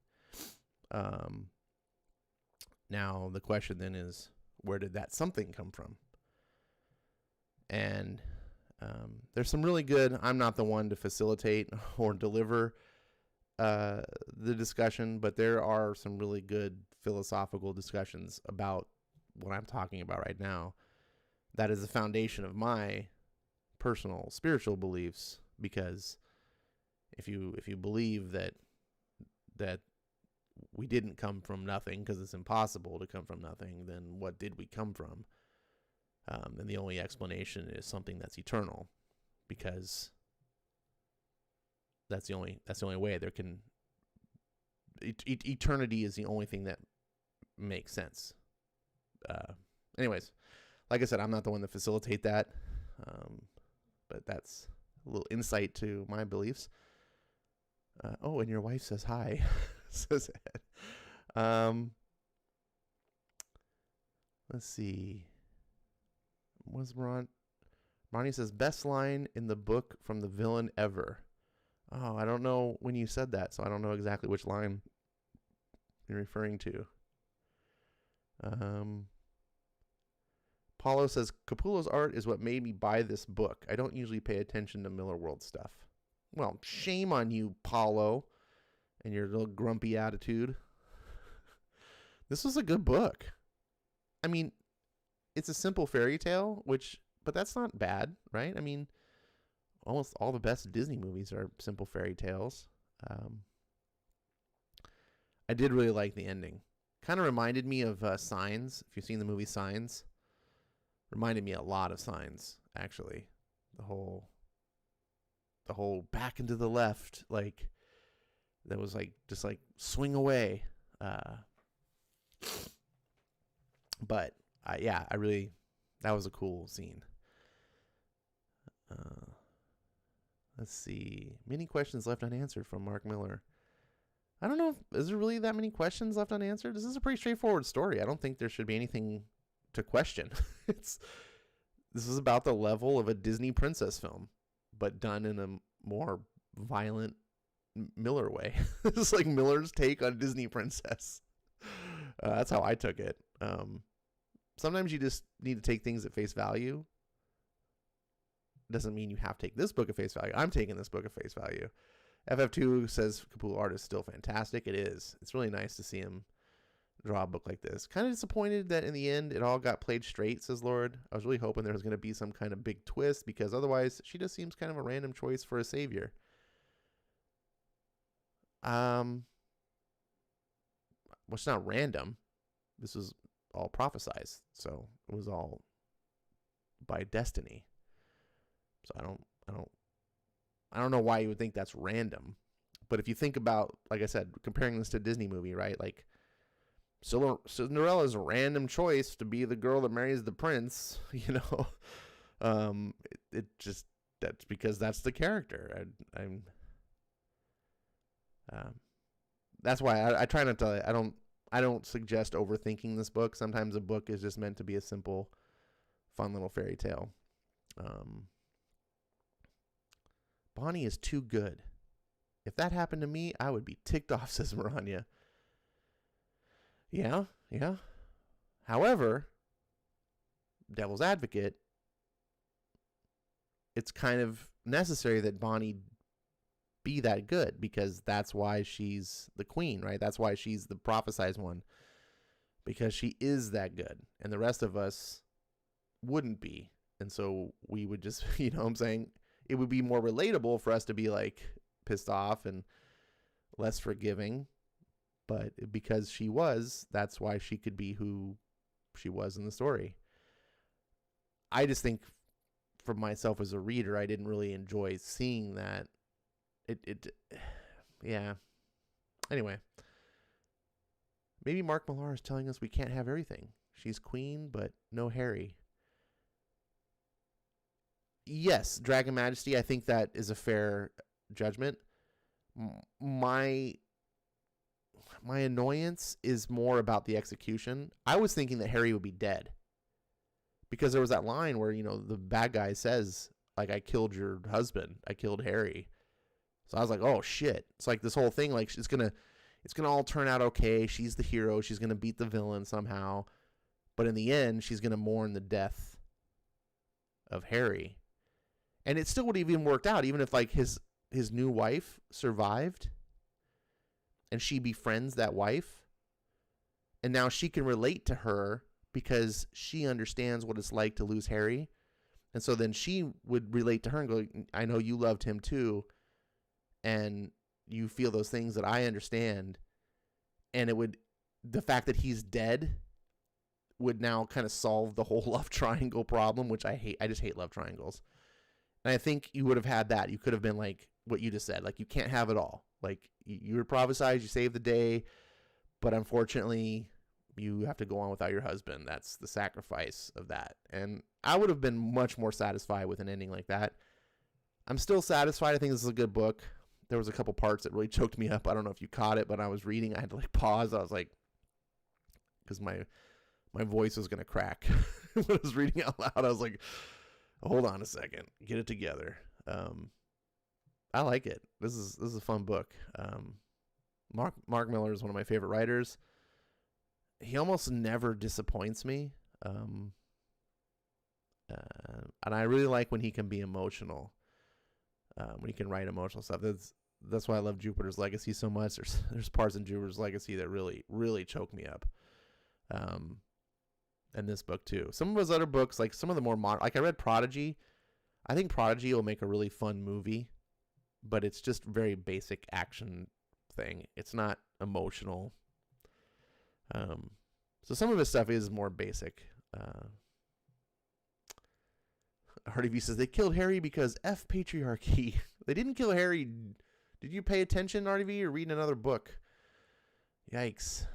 Now the question then is, where did that something come from? And there's some really good, I'm not the one to facilitate or deliver the discussion, but there are some really good philosophical discussions about what I'm talking about right now. That is the foundation of my personal spiritual beliefs, because if you believe that we didn't come from nothing, because it's impossible to come from nothing, then what did we come from? And the only explanation is something that's eternal, because that's the only way there can. Eternity is the only thing that makes sense. Anyways, like I said, I'm not the one to facilitate that, but that's a little insight to my beliefs. And your wife says hi, says Ed. Let's see. What's Ron? Ronnie says, best line in the book from the villain ever. Oh, I don't know when you said that, so I don't know exactly which line you're referring to. Paulo says, Capullo's art is what made me buy this book. I don't usually pay attention to Millar World stuff. Well, shame on you, Paulo, and your little grumpy attitude. This was a good book. I mean, it's a simple fairy tale, but that's not bad, right? I mean, almost all the best Disney movies are simple fairy tales. I did really like the ending. Kind of reminded me of Signs. If you've seen the movie Signs, reminded me a lot of Signs, actually. The whole back and to the left, like that was like just like swing away. But I really, that was a cool scene. Let's see. Many questions left unanswered from Mark Millar. I don't know is there really that many questions left unanswered? This is a pretty straightforward story. I don't think there should be anything to question. This is about the level of a Disney princess film, but done in a more violent Millar way. This is like Millar's take on Disney princess. That's how I took it. Sometimes you just need to take things at face value. Doesn't mean you have to take this book at face value. I'm taking this book at face value. FF2 says Capullo art is still fantastic. It is. It's really nice to see him draw a book like this. Kind of disappointed that in the end it all got played straight, says Lord. I was really hoping there was going to be some kind of big twist, because otherwise she just seems kind of a random choice for a savior. Well, it's not random. This was all prophesized, so it was all by destiny. So I don't know why you would think that's random. But if you think about, like I said, comparing this to a Disney movie, right? Like, Cinderella's a random choice to be the girl that marries the prince, you know. It just, that's because that's the character. That's why I try not to, I don't suggest overthinking this book. Sometimes a book is just meant to be a simple, fun little fairy tale. Bonnie is too good. If that happened to me, I would be ticked off, says Maranya. Yeah. However, devil's advocate, it's kind of necessary that Bonnie be that good, because that's why she's the queen, right? That's why she's the prophesized one, because she is that good, and the rest of us wouldn't be. And so we would just, you know what I'm saying? It would be more relatable for us to be like pissed off and less forgiving. But because she was, that's why she could be who she was in the story. I just think for myself as a reader, I didn't really enjoy seeing that. Yeah. Anyway, maybe Mark Millar is telling us we can't have everything. She's queen, but no Harry. Yes, Dragon Majesty, I think that is a fair judgment. My annoyance is more about the execution. I was thinking that Harry would be dead, because there was that line where, you know, the bad guy says, like, I killed your husband. I killed Harry. So I was like, oh shit. It's like this whole thing, like, it's gonna all turn out okay. She's the hero. She's gonna beat the villain somehow. But in the end, she's gonna mourn the death of Harry. And it still would have even worked out, even if like his new wife survived and she befriends that wife. And now she can relate to her because she understands what it's like to lose Harry. And so then she would relate to her and go, I know you loved him too. And you feel those things that I understand. And the fact that he's dead would now kind of solve the whole love triangle problem, which I hate. I just hate love triangles. And I think you would have had that. You could have been like what you just said. Like, you can't have it all. Like, you were prophesized, you saved the day, but unfortunately, you have to go on without your husband. That's the sacrifice of that. And I would have been much more satisfied with an ending like that. I'm still satisfied. I think this is a good book. There was a couple parts that really choked me up. I don't know if you caught it, but I was reading. I had to like pause. I was like, because my voice was going to crack when I was reading out loud. I was like, hold on a second, get it together. I like it. This is a fun book. Mark Millar is one of my favorite writers. He almost never disappoints me. And I really like when he can be emotional. When he can write emotional stuff. That's why I love Jupiter's Legacy so much. There's parts in Jupiter's Legacy that really, really choke me up. And this book too. Some of his other books, like some of the more modern, like I read Prodigy. I think Prodigy will make a really fun movie, but it's just very basic action thing. It's not emotional. So some of his stuff is more basic. Hardy V says they killed Harry because F patriarchy. They didn't kill Harry. Did you pay attention, Hardy V, or reading another book? Yikes.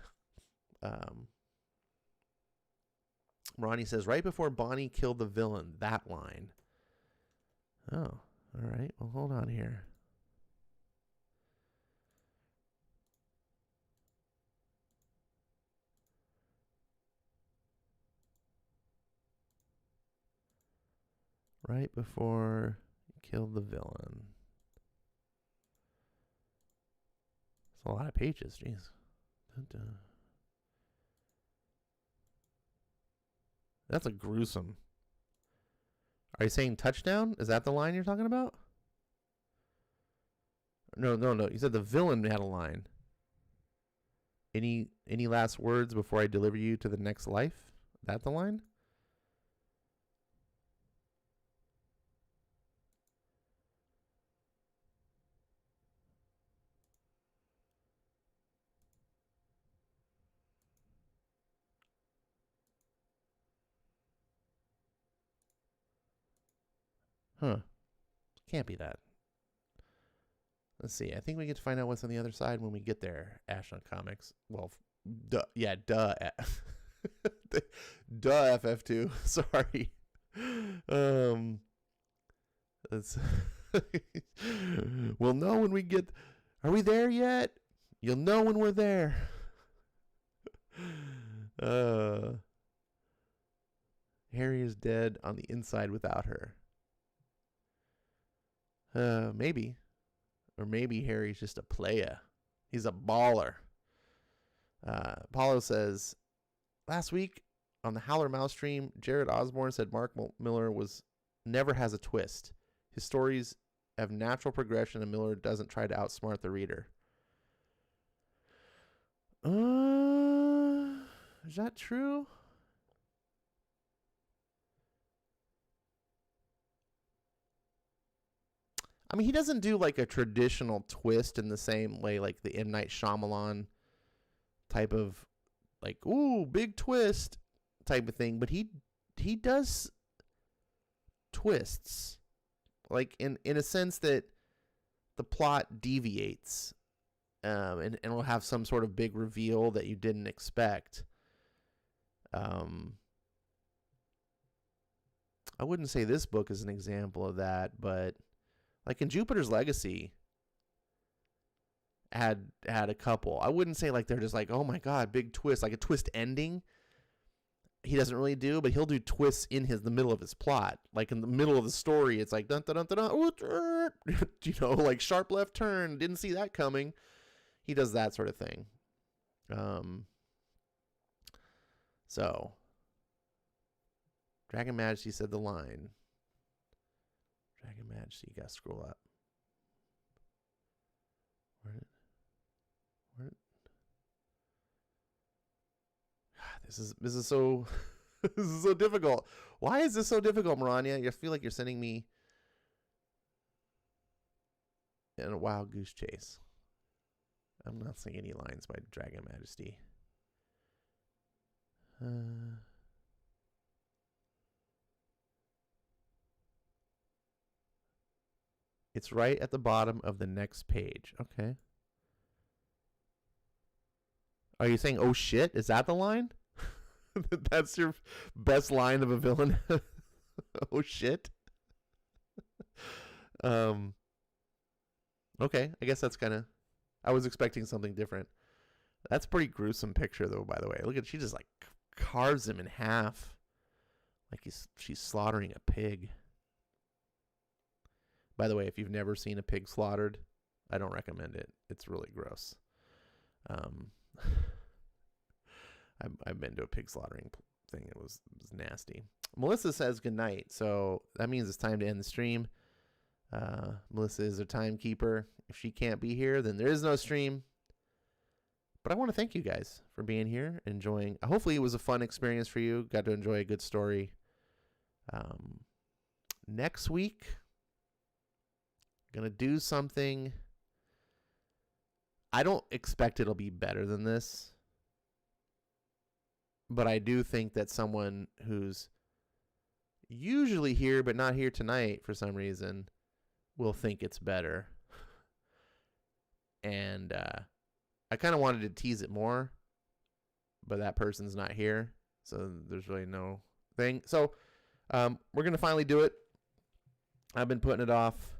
Ronnie says, right before Bonnie killed the villain, that line. Oh, all right. Well, hold on here. Right before you killed the villain. It's a lot of pages, jeez. Dun-dun. That's a gruesome. Are you saying touchdown? Is that the line you're talking about? No. You said the villain had a line. Any last words before I deliver you to the next life? That the line? Huh. Can't be that. Let's see. I think we get to find out what's on the other side when we get there. Ashland Comics. Well, duh. Yeah, duh. Duh, FF2. Sorry. Let's. We'll know when we get. Are we there yet? You'll know when we're there. Harry is dead on the inside without her. Maybe. Or maybe Harry's just a player. He's a baller. Paulo says, last week on the Howler Mouse stream, Jared Osborne said Mark Millar never has a twist. His stories have natural progression and Millar doesn't try to outsmart the reader. Is that true? I mean, he doesn't do like a traditional twist in the same way like the M. Night Shyamalan type of like, ooh, big twist type of thing. But he does twists like in a sense that the plot deviates and will have some sort of big reveal that you didn't expect. I wouldn't say this book is an example of that, but like in Jupiter's Legacy had a couple. I wouldn't say like they're just like, oh my God, big twist, like a twist ending. He doesn't really do, but he'll do twists in the middle of his plot. Like in the middle of the story, it's like dun dun dun dun, dun you know, like sharp left turn, didn't see that coming. He does that sort of thing. So Dragon Majesty said the line. Dragon Majesty, you gotta scroll up. Where? This is so this is so difficult. Why is this so difficult, Marania? I feel like you're sending me in a wild goose chase. I'm not seeing any lines by Dragon Majesty. It's right at the bottom of the next page. Okay. Are you saying, oh shit? Is that the line? That's your best line of a villain? Oh shit? Okay. I guess that's kind of... I was expecting something different. That's a pretty gruesome picture, though, by the way. Look at... She just, like, carves him in half. Like she's slaughtering a pig. By the way, if you've never seen a pig slaughtered, I don't recommend it. It's really gross. I've been to a pig slaughtering thing. It was nasty. Melissa says goodnight, so that means it's time to end the stream. Melissa is a timekeeper. If she can't be here, then there is no stream. But I want to thank you guys for being here, enjoying. Hopefully it was a fun experience for you. Got to enjoy a good story. Next week, gonna do something. I don't expect it'll be better than this, but I do think that someone who's usually here but not here tonight for some reason will think it's better. And I kind of wanted to tease it more, but that person's not here, so there's really no thing. So we're gonna finally do it. I've been putting it off.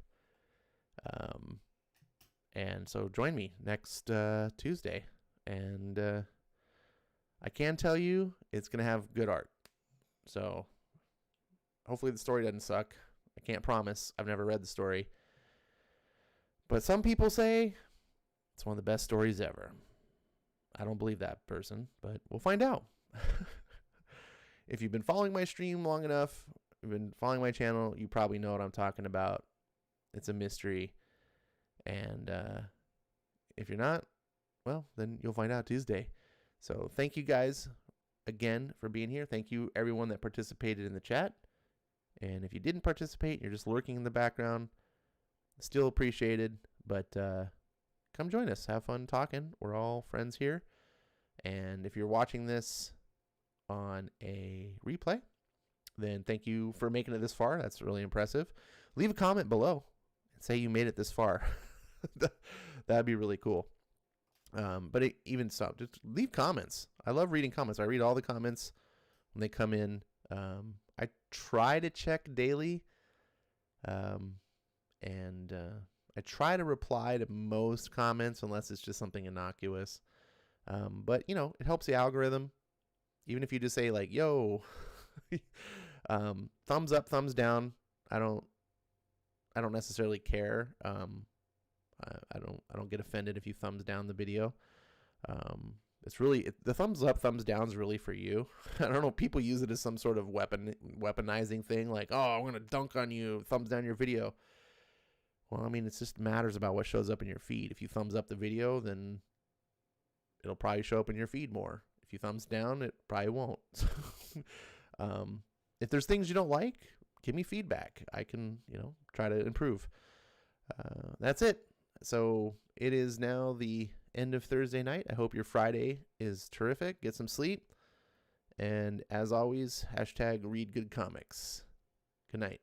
And so join me next Tuesday. And I can tell you it's going to have good art. So hopefully the story doesn't suck. I can't promise. I've never read the story. But some people say it's one of the best stories ever. I don't believe that person, but we'll find out. If you've been following my stream long enough, you've been following my channel, you probably know what I'm talking about. It's a mystery. And if you're not, well, then you'll find out Tuesday. So thank you guys again for being here. Thank you everyone that participated in the chat. And if you didn't participate, you're just lurking in the background, still appreciated. But come join us. Have fun talking. We're all friends here. And if you're watching this on a replay, then thank you for making it this far. That's really impressive. Leave a comment below and say you made it this far. That'd be really cool. But even so, just leave comments. I love reading comments. I read all the comments when they come in. I try to check daily, and I try to reply to most comments unless it's just something innocuous. But you know, it helps the algorithm. Even if you just say like, "Yo," thumbs up, thumbs down. I don't necessarily care. I don't get offended if you thumbs down the video. It's really the thumbs up, thumbs down is really for you. I don't know. People use it as some sort of weaponizing thing, like, "Oh, I'm gonna dunk on you, thumbs down your video." Well, I mean, it just matters about what shows up in your feed. If you thumbs up the video, then it'll probably show up in your feed more. If you thumbs down, it probably won't. If there's things you don't like, give me feedback. I can, try to improve. That's it. So it is now the end of Thursday night. I hope your Friday is terrific. Get some sleep. And as always, #read good comics. Good night.